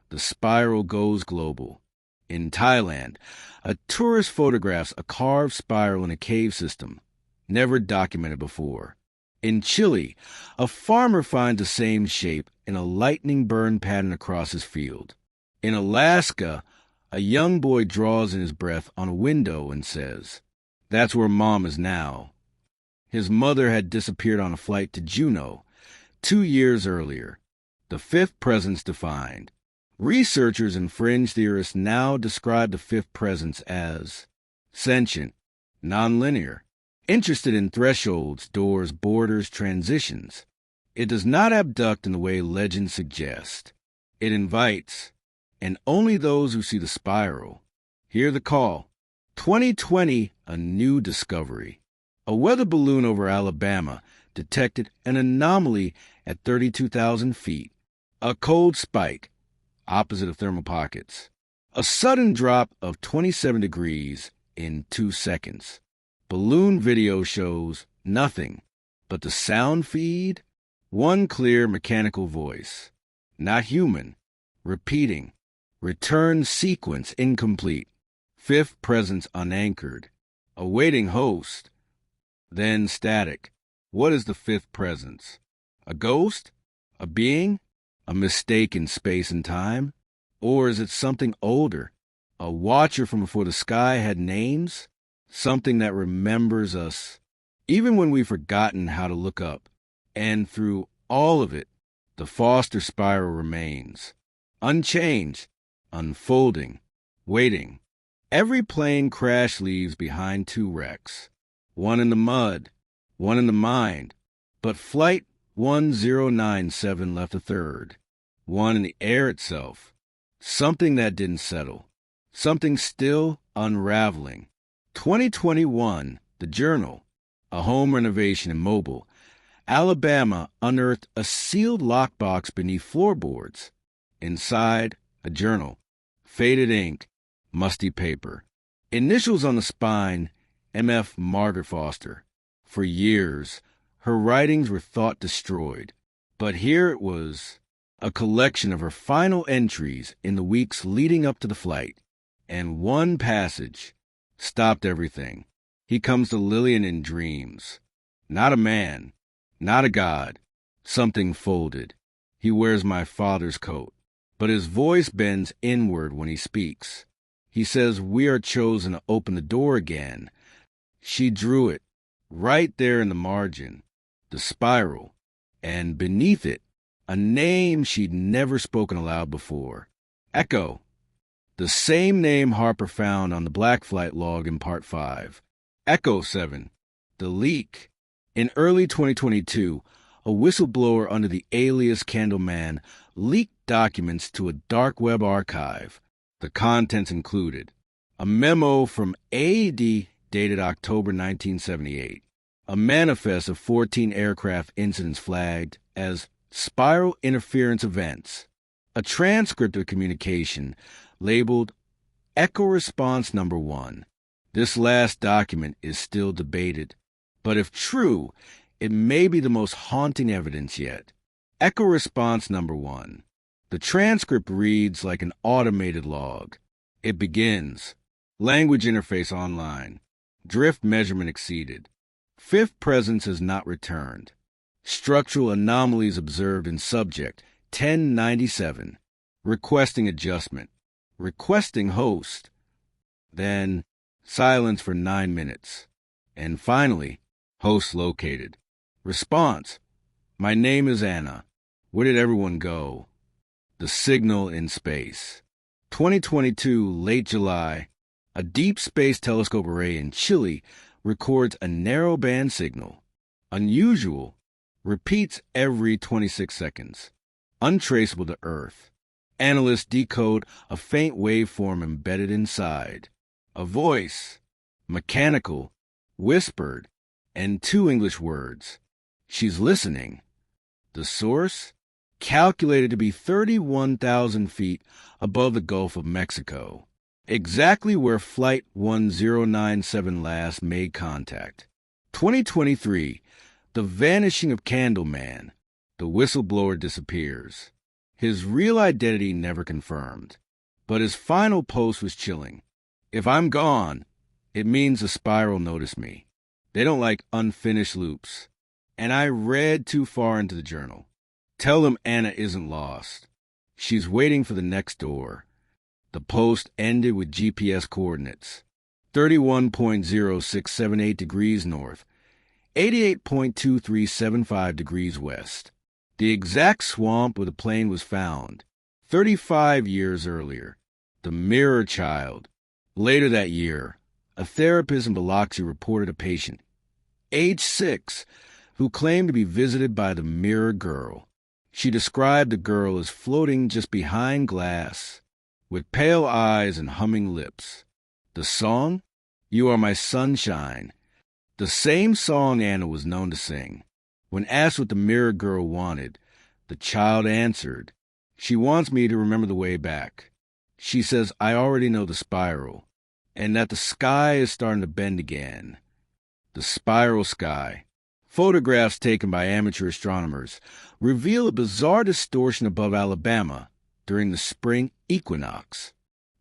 the spiral goes global. In Thailand, a tourist photographs a carved spiral in a cave system, never documented before. In Chile, a farmer finds the same shape in a lightning burn pattern across his field. In Alaska, a young boy draws in his breath on a window and says, "That's where Mom is now." His mother had disappeared on a flight to Juneau 2 years earlier. The fifth presence defined. Researchers and fringe theorists now describe the fifth presence as sentient, nonlinear, interested in thresholds, doors, borders, transitions. It does not abduct in the way legends suggest. It invites, and only those who see the spiral hear the call. 2020, a new discovery. A weather balloon over Alabama detected an anomaly at 32,000 feet. A cold spike, opposite of thermal pockets. A sudden drop of 27 degrees in 2 seconds. Balloon video shows nothing but the sound feed, one clear mechanical voice. Not human. Repeating. Return sequence incomplete. Fifth presence unanchored. Awaiting host. Then static. What is the fifth presence? A ghost? A being? A mistake in space and time? Or is it something older? A watcher from before the sky had names? Something that remembers us, even when we've forgotten how to look up. And through all of it, the Foster spiral remains. Unchanged, unfolding, waiting. Every plane crash leaves behind 2 wrecks. One in the mud, one in the mind. But Flight 1097 left a third. One in the air itself. Something that didn't settle. Something still unraveling. 2021, the Journal, a home renovation in Mobile, Alabama, unearthed a sealed lockbox beneath floorboards. Inside, a journal, faded ink, musty paper. Initials on the spine, M.F. Margaret Foster. For years, her writings were thought destroyed. But here it was, a collection of her final entries in the weeks leading up to the flight. And one passage stopped everything. He comes to Lillian in dreams. Not a man, not a god, something folded. He wears my father's coat, but his voice bends inward when he speaks. He says we are chosen to open the door again. She drew it, right there in the margin, the spiral, and beneath it, a name she'd never spoken aloud before. Echo. The same name Harper found on the Black Flight log in Part 5. Echo 7. The leak. In early 2022, a whistleblower under the alias Candleman leaked documents to a dark web archive. The contents included a memo from AAD dated October 1978, a manifest of 14 aircraft incidents flagged as spiral interference events, a transcript of communication labeled Echo Response Number 1. This last document is still debated, but if true, it may be the most haunting evidence yet. Echo Response Number 1. The transcript reads like an automated log. It begins, Language Interface Online. Drift measurement exceeded. Fifth presence has not returned. Structural anomalies observed in subject 1097. Requesting adjustment. Requesting host. Then silence for 9 minutes. And finally, host located. Response: my name is Anna. Where did everyone go? The signal in space. 2022, late July, a deep space telescope array in Chile records a narrowband signal. Unusual, repeats every 26 seconds. Untraceable to Earth. Analysts decode a faint waveform embedded inside. A voice, mechanical, whispered, and 2 English words. She's listening. The source? Calculated to be 31,000 feet above the Gulf of Mexico, exactly where Flight 1097 last made contact. 2023, the vanishing of Candleman. The whistleblower disappears. His real identity never confirmed, but his final post was chilling. If I'm gone, it means the spiral noticed me. They don't like unfinished loops. And I read too far into the journal. Tell them Anna isn't lost. She's waiting for the next door. The post ended with GPS coordinates. 31.0678 degrees north, 88.2375 degrees west. The exact swamp where the plane was found, 35 years earlier. The Mirror Child. Later that year, a therapist in Biloxi reported a patient, age 6, who claimed to be visited by the Mirror Girl. She described the girl as floating just behind glass, with pale eyes and humming lips. The song? You Are My Sunshine. The same song Anna was known to sing. When asked what the Mirror Girl wanted, the child answered, she wants me to remember the way back. She says I already know the spiral, and that the sky is starting to bend again. The spiral sky. Photographs taken by amateur astronomers reveal a bizarre distortion above Alabama during the spring equinox.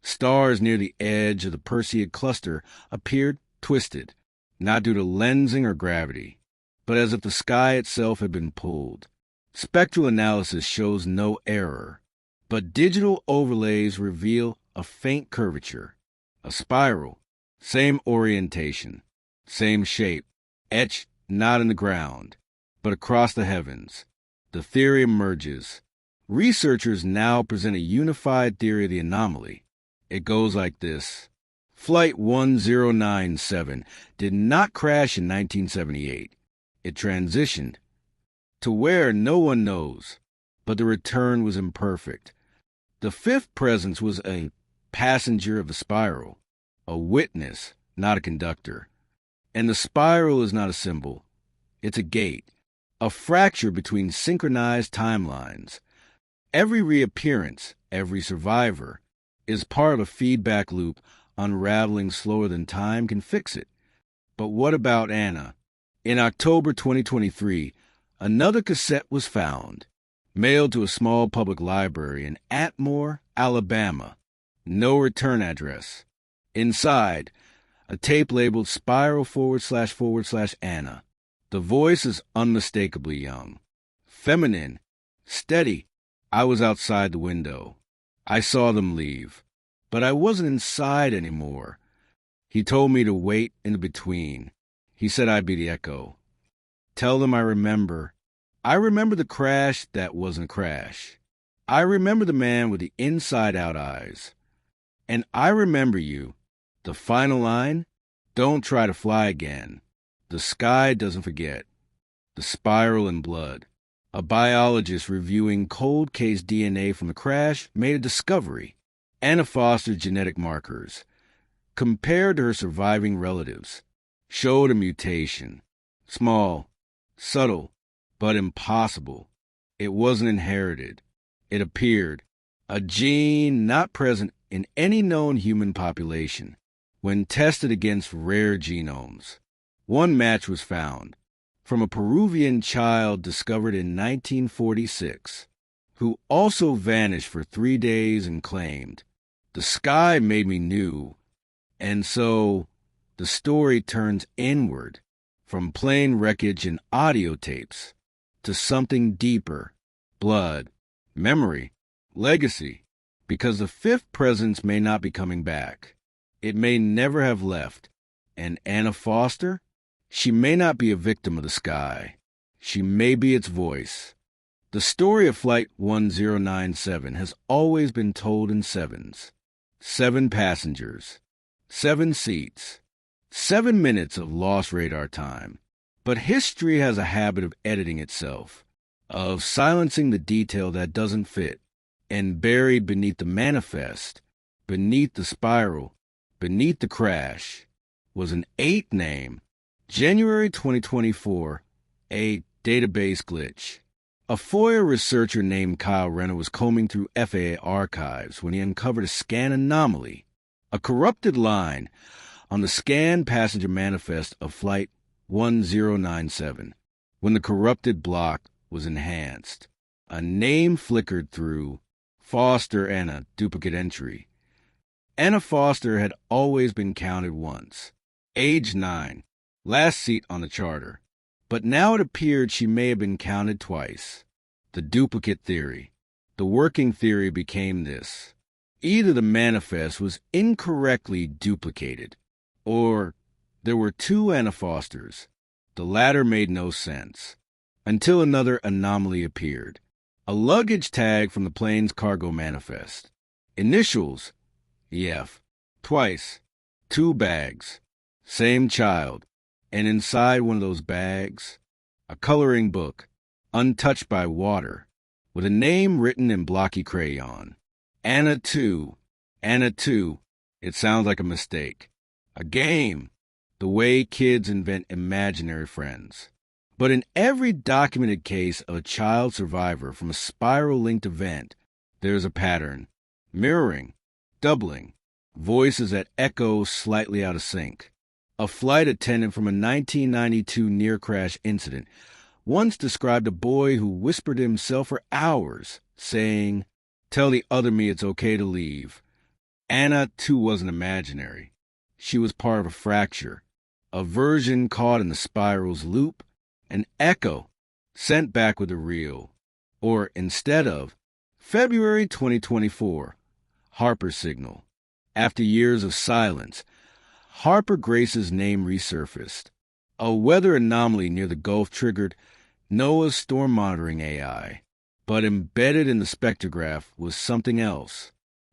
Stars near the edge of the Perseid cluster appeared twisted, not due to lensing or gravity, but as if the sky itself had been pulled. Spectral analysis shows no error, but digital overlays reveal a faint curvature, a spiral, same orientation, same shape, etched not in the ground, but across the heavens. The theory emerges. Researchers now present a unified theory of the anomaly. It goes like this. Flight 1097 did not crash in 1978. It transitioned to where no one knows, but the return was imperfect. The fifth presence was a passenger of the spiral, a witness, not a conductor. And the spiral is not a symbol. It's a gate, a fracture between synchronized timelines. Every reappearance, every survivor, is part of a feedback loop unraveling slower than time can fix it. But what about Anna? In October 2023, another cassette was found, mailed to a small public library in Atmore, Alabama. No return address. Inside, a tape labeled spiral //Anna. The voice is unmistakably young, feminine, steady. I was outside the window. I saw them leave, but I wasn't inside anymore. He told me to wait in the between. He said I'd be the echo. Tell them I remember. I remember the crash that wasn't a crash. I remember the man with the inside-out eyes. And I remember you. The final line? Don't try to fly again. The sky doesn't forget. The spiral in blood. A biologist reviewing cold case DNA from the crash made a discovery. Anna Foster's genetic markers, compared to her surviving relatives, showed a mutation. Small, subtle, but impossible. It wasn't inherited. It appeared. A gene not present in any known human population when tested against rare genomes. One match was found from a Peruvian child discovered in 1946, who also vanished for 3 days and claimed, "The sky made me new." And so, the story turns inward, from plain wreckage and audio tapes to something deeper, blood, memory, legacy, because the fifth presence may not be coming back. It may never have left. And Anna Foster? She may not be a victim of the sky. She may be its voice. The story of Flight 1097 has always been told in sevens. 7 passengers, 7 seats, 7 minutes of lost radar time. But history has a habit of editing itself, of silencing the detail that doesn't fit, and buried beneath the manifest, beneath the spiral, beneath the crash, was an 8 name, January 2024, a database glitch. A FOIA researcher named Kyle Renner was combing through FAA archives when he uncovered a scan anomaly, a corrupted line on the scanned passenger manifest of Flight 1097. When the corrupted block was enhanced, a name flickered through, Foster Anna, duplicate entry. Anna Foster had always been counted once, age 9, last seat on the charter. But now it appeared she may have been counted twice. The duplicate theory. The working theory became this. Either the manifest was incorrectly duplicated, or there were 2 Anna Fosters. The latter made no sense, until another anomaly appeared. A luggage tag from the plane's cargo manifest. Initials, EF. Twice. 2 bags. Same child. And inside one of those bags, a coloring book, untouched by water, with a name written in blocky crayon. Anna 2. Anna 2. It sounds like a mistake. A game. The way kids invent imaginary friends. But in every documented case of a child survivor from a spiral-linked event, there's a pattern. Mirroring. Doubling. Voices that echo slightly out of sync. A flight attendant from a 1992 near-crash incident once described a boy who whispered to himself for hours, saying, "Tell the other me it's okay to leave." Anna, too, wasn't imaginary. She was part of a fracture, a version caught in the spiral's loop, an echo sent back with the real. Or instead of, February 2024, Harper signal. After years of silence, Harper Grace's name resurfaced. A weather anomaly near the Gulf triggered NOAA's storm monitoring AI. But embedded in the spectrograph was something else.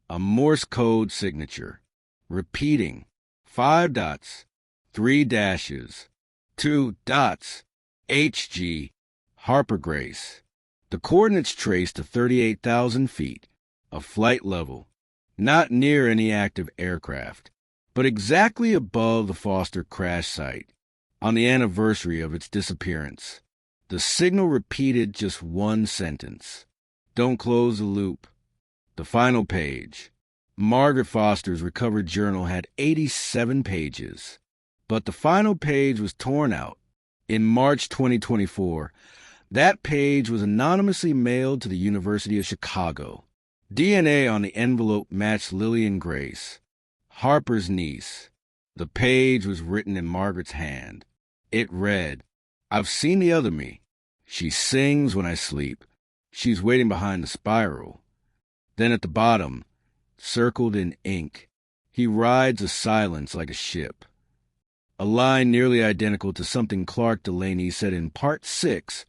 A Morse code signature. Repeating. 5 dots. 3 dashes. 2 dots. HG. Harper Grace. The coordinates traced to 38,000 feet. A flight level. Not near any active aircraft, but exactly above the Foster crash site, on the anniversary of its disappearance. The signal repeated just one sentence. Don't close the loop. The final page. Margaret Foster's recovered journal had 87 pages, but the final page was torn out. In March 2024, that page was anonymously mailed to the University of Chicago. DNA on the envelope matched Lillian Grace, Harper's niece. The page was written in Margaret's hand. It read, "I've seen the other me. She sings when I sleep. She's waiting behind the spiral." Then at the bottom, circled in ink, "He rides a silence like a ship." A line nearly identical to something Clark Delaney said in Part 6,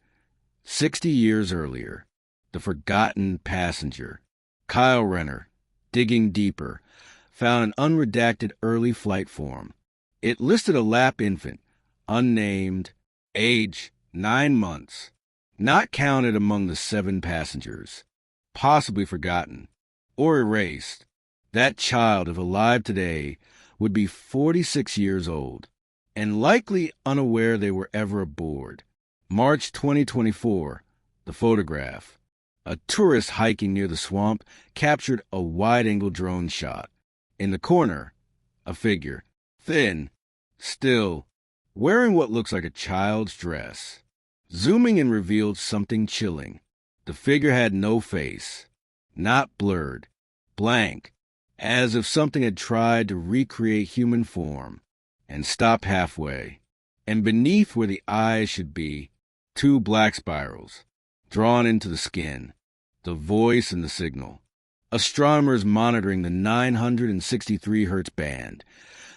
60 years earlier. The forgotten passenger. Kyle Renner, digging deeper, found an unredacted early flight form. It listed a lap infant, unnamed, age 9 months, not counted among the 7 passengers, possibly forgotten, or erased. That child, if alive today, would be 46 years old, and likely unaware they were ever aboard. March 2024, the photograph. A tourist hiking near the swamp captured a wide-angle drone shot. In the corner, a figure, thin, still, wearing what looks like a child's dress. Zooming in revealed something chilling. The figure had no face, not blurred, blank, as if something had tried to recreate human form. and stopped halfway. And beneath where the eyes should be, 2 black spirals, drawn into the skin, the voice and the signal. Astronomers monitoring the 963 Hz band,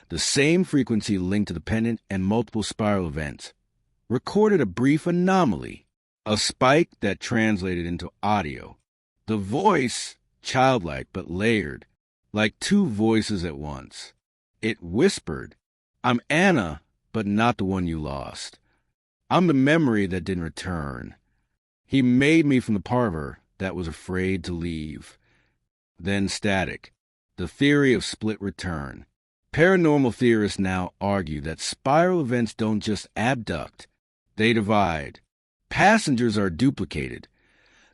the same frequency linked to the pendant and multiple spiral events, recorded a brief anomaly, a spike that translated into audio. The voice, childlike but layered, like 2 voices at once. It whispered, "I'm Anna, but not the one you lost. I'm the memory that didn't return. He made me from the part of her that was afraid to leave." Then static, the theory of split return. Paranormal theorists now argue that spiral events don't just abduct, they divide. Passengers are duplicated,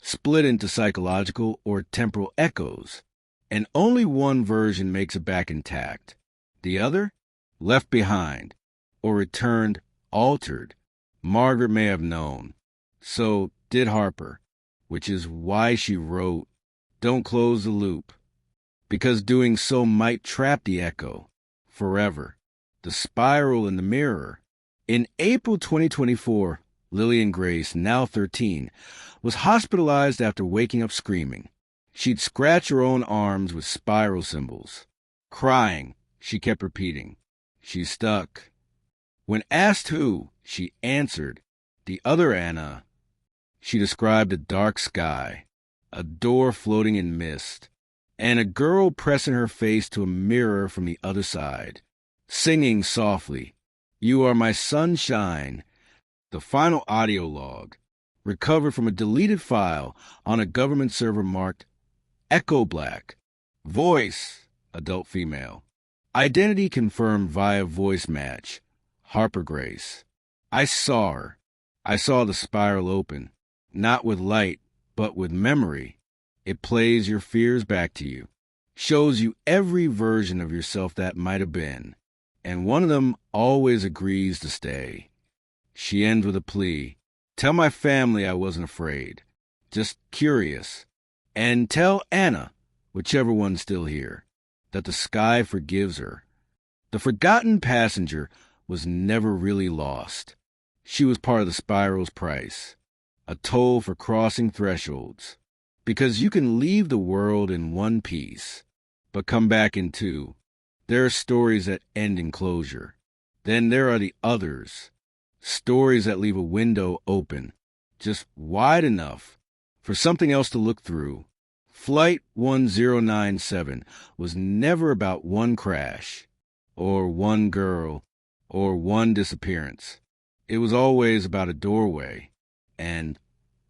split into psychological or temporal echoes, and only one version makes it back intact. The other, left behind, or returned altered. Margaret may have known. So did Harper, which is why she wrote, "Don't close the loop," because doing so might trap the echo forever. The spiral in the mirror. In April 2024, Lillian Grace, now 13, was hospitalized after waking up screaming. She'd scratch her own arms with spiral symbols. Crying, she kept repeating, "She's stuck." When asked who, she answered, "The other Anna." She described a dark sky, a door floating in mist, and a girl pressing her face to a mirror from the other side, singing softly, "You are my sunshine." The final audio log, recovered from a deleted file on a government server marked Echo Black, voice, adult female. Identity confirmed via voice match, Harper Grace. "I saw her. I saw the spiral open, not with light, but with memory. It plays your fears back to you, shows you every version of yourself that might have been, and one of them always agrees to stay." She ends with a plea. "Tell my family I wasn't afraid, just curious. And tell Anna, whichever one's still here, that the sky forgives her." The forgotten passenger was never really lost. She was part of the spiral's price, a toll for crossing thresholds. Because you can leave the world in one piece, but come back in 2. There are stories that end in closure. Then there are the others. Stories that leave a window open, just wide enough for something else to look through. Flight 1097 was never about one crash, or one girl, or one disappearance. It was always about a doorway, and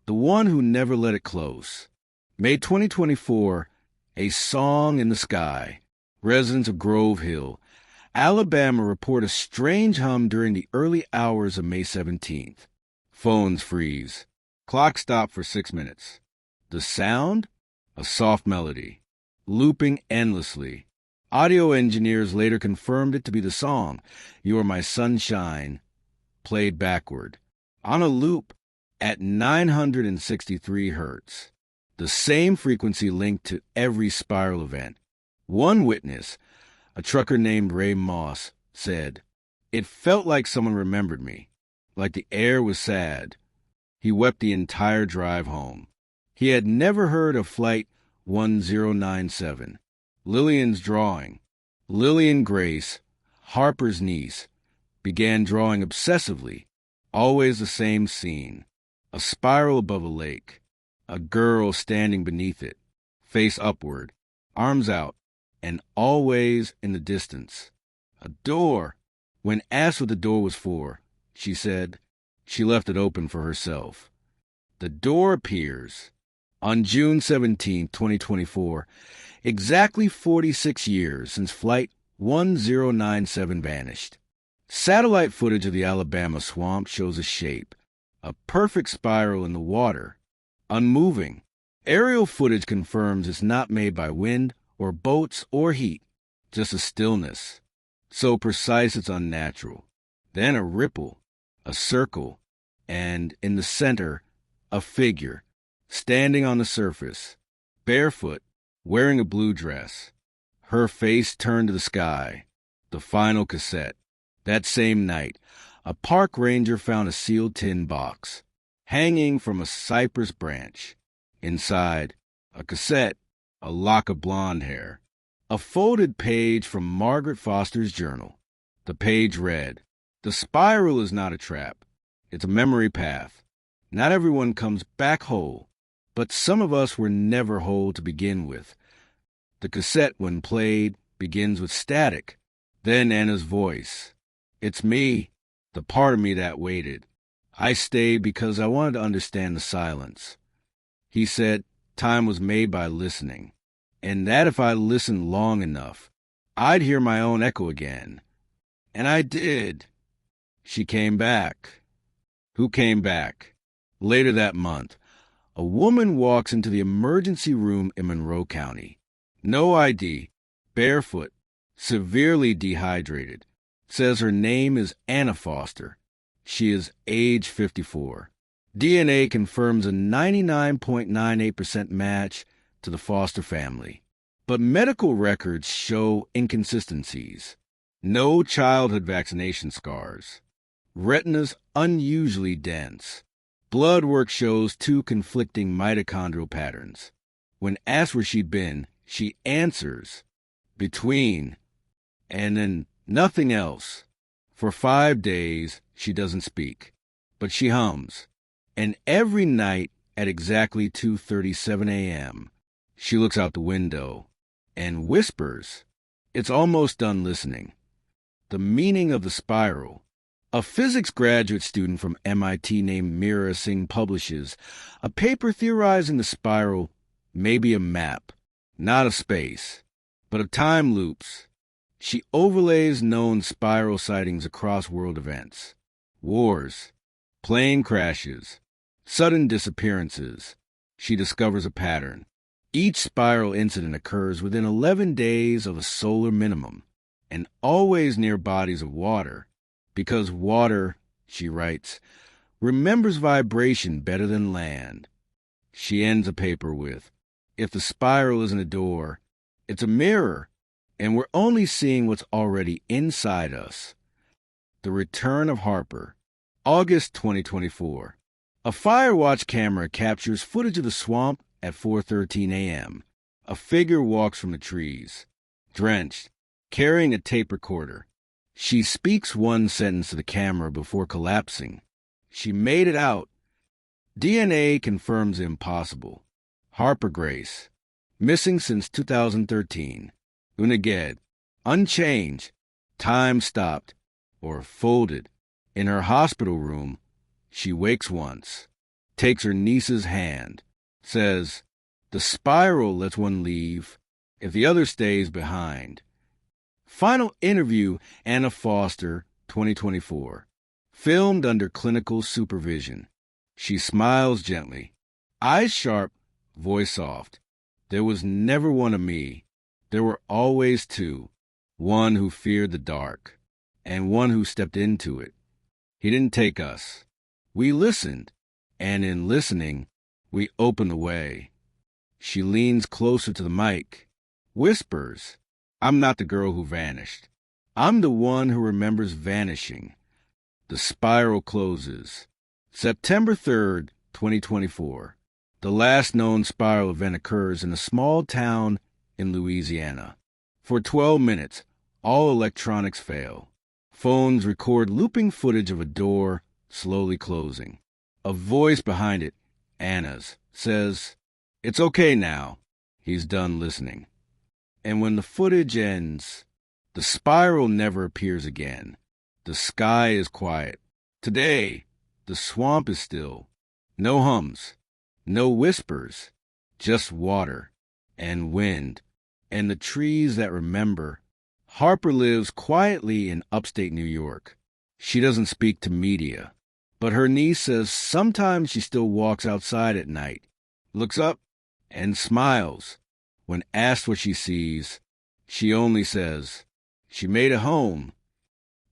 the one who never let it close. May 2024, A Song in the Sky. Residents of Grove Hill, Alabama report a strange hum during the early hours of May 17th. Phones freeze. Clock stopped for 6 minutes. The sound? A soft melody, looping endlessly. Audio engineers later confirmed it to be the song, "You Are My Sunshine," played backward, on a loop at 963 Hz. The same frequency linked to every spiral event. One witness, a trucker named Ray Moss, said, "It felt like someone remembered me, like the air was sad." He wept the entire drive home. He had never heard of Flight 1097. Lillian's drawing. Lillian Grace, Harper's niece, began drawing obsessively, always the same scene. A spiral above a lake. A girl standing beneath it, face upward, arms out, and always in the distance. A door. When asked what the door was for, she said she left it open for herself. The door appears on June 17, 2024, exactly 46 years since Flight 1097 vanished. Satellite footage of the Alabama swamp shows a shape, a perfect spiral in the water, unmoving. Aerial footage confirms it's not made by wind or boats or heat, just a stillness, so precise it's unnatural. Then a ripple, a circle, and in the center, a figure, standing on the surface, barefoot, wearing a blue dress, her face turned to the sky. The final cassette. That same night, a park ranger found a sealed tin box, hanging from a cypress branch. Inside, a cassette, a lock of blonde hair, a folded page from Margaret Foster's journal. The page read, "The spiral is not a trap. It's a memory path. Not everyone comes back whole, but some of us were never whole to begin with." The cassette, when played, begins with static, then Anna's voice. "It's me, the part of me that waited. I stayed because I wanted to understand the silence." He said time was made by listening, and that if I listened long enough, I'd hear my own echo again. And I did. She came back. Who came back? Later that month, a woman walks into the emergency room in Monroe County. No ID, barefoot, severely dehydrated. Says her name is Anna Foster. She is age 54. DNA confirms a 99.98% match to the Foster family. But medical records show inconsistencies. No childhood vaccination scars. Retina's unusually dense. Blood work shows two conflicting mitochondrial patterns. When asked where she'd been, she answers, "Between," and then nothing else. For 5 days, she doesn't speak, but she hums. And every night at exactly 2:37 a.m., she looks out the window and whispers. It's almost done listening. The meaning of the spiral. A physics graduate student from MIT named Meera Singh publishes a paper theorizing the spiral may be a map, not of space, but of time loops. She overlays known spiral sightings across world events. Wars, plane crashes, sudden disappearances. She discovers a pattern. Each spiral incident occurs within 11 days of a solar minimum, and always near bodies of water, because water, she writes, remembers vibration better than land. She ends a paper with, "If the spiral isn't a door, it's a mirror, and we're only seeing what's already inside us." The Return of Harper, August 2024. A Firewatch camera captures footage of the swamp at 4:13 a.m. A figure walks from the trees, drenched, carrying a tape recorder. She speaks one sentence to the camera before collapsing. She made it out. DNA confirms the impossible. Harper Grace, missing since 2013. Unaged, unchanged, time stopped, or folded. In her hospital room, she wakes once, takes her niece's hand, says, "The spiral lets one leave if the other stays behind." Final interview, Anna Foster, 2024. Filmed under clinical supervision. She smiles gently. Eyes sharp, voice soft. "There was never one of me. There were always two. One who feared the dark, and one who stepped into it. He didn't take us. We listened, and in listening, we opened the way." She leans closer to the mic, whispers, "I'm not the girl who vanished. I'm the one who remembers vanishing." The spiral closes. September 3rd, 2024. The last known spiral event occurs in a small town in Louisiana. For 12 minutes, all electronics fail. Phones record looping footage of a door slowly closing. A voice behind it, Anna's, says, "It's okay now." He's done listening. And when the footage ends, the spiral never appears again. The sky is quiet. Today, the swamp is still. No hums, no whispers, just water and wind and the trees that remember. Harper lives quietly in upstate New York. She doesn't speak to media, but her niece says sometimes she still walks outside at night, looks up, and smiles. When asked what she sees, she only says, "She made it home."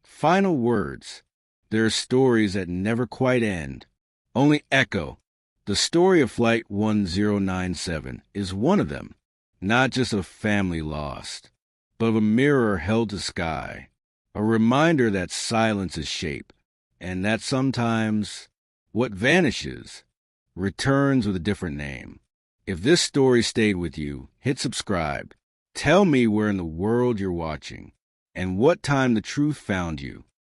Final words. There are stories that never quite end, only echo. The story of Flight 1097 is one of them, not just of family lost, but of a mirror held to sky, A reminder that silence is shape, and that sometimes what vanishes returns with a different name. If this story stayed with you, hit subscribe. Tell me where in the world you're watching and what time the truth found you.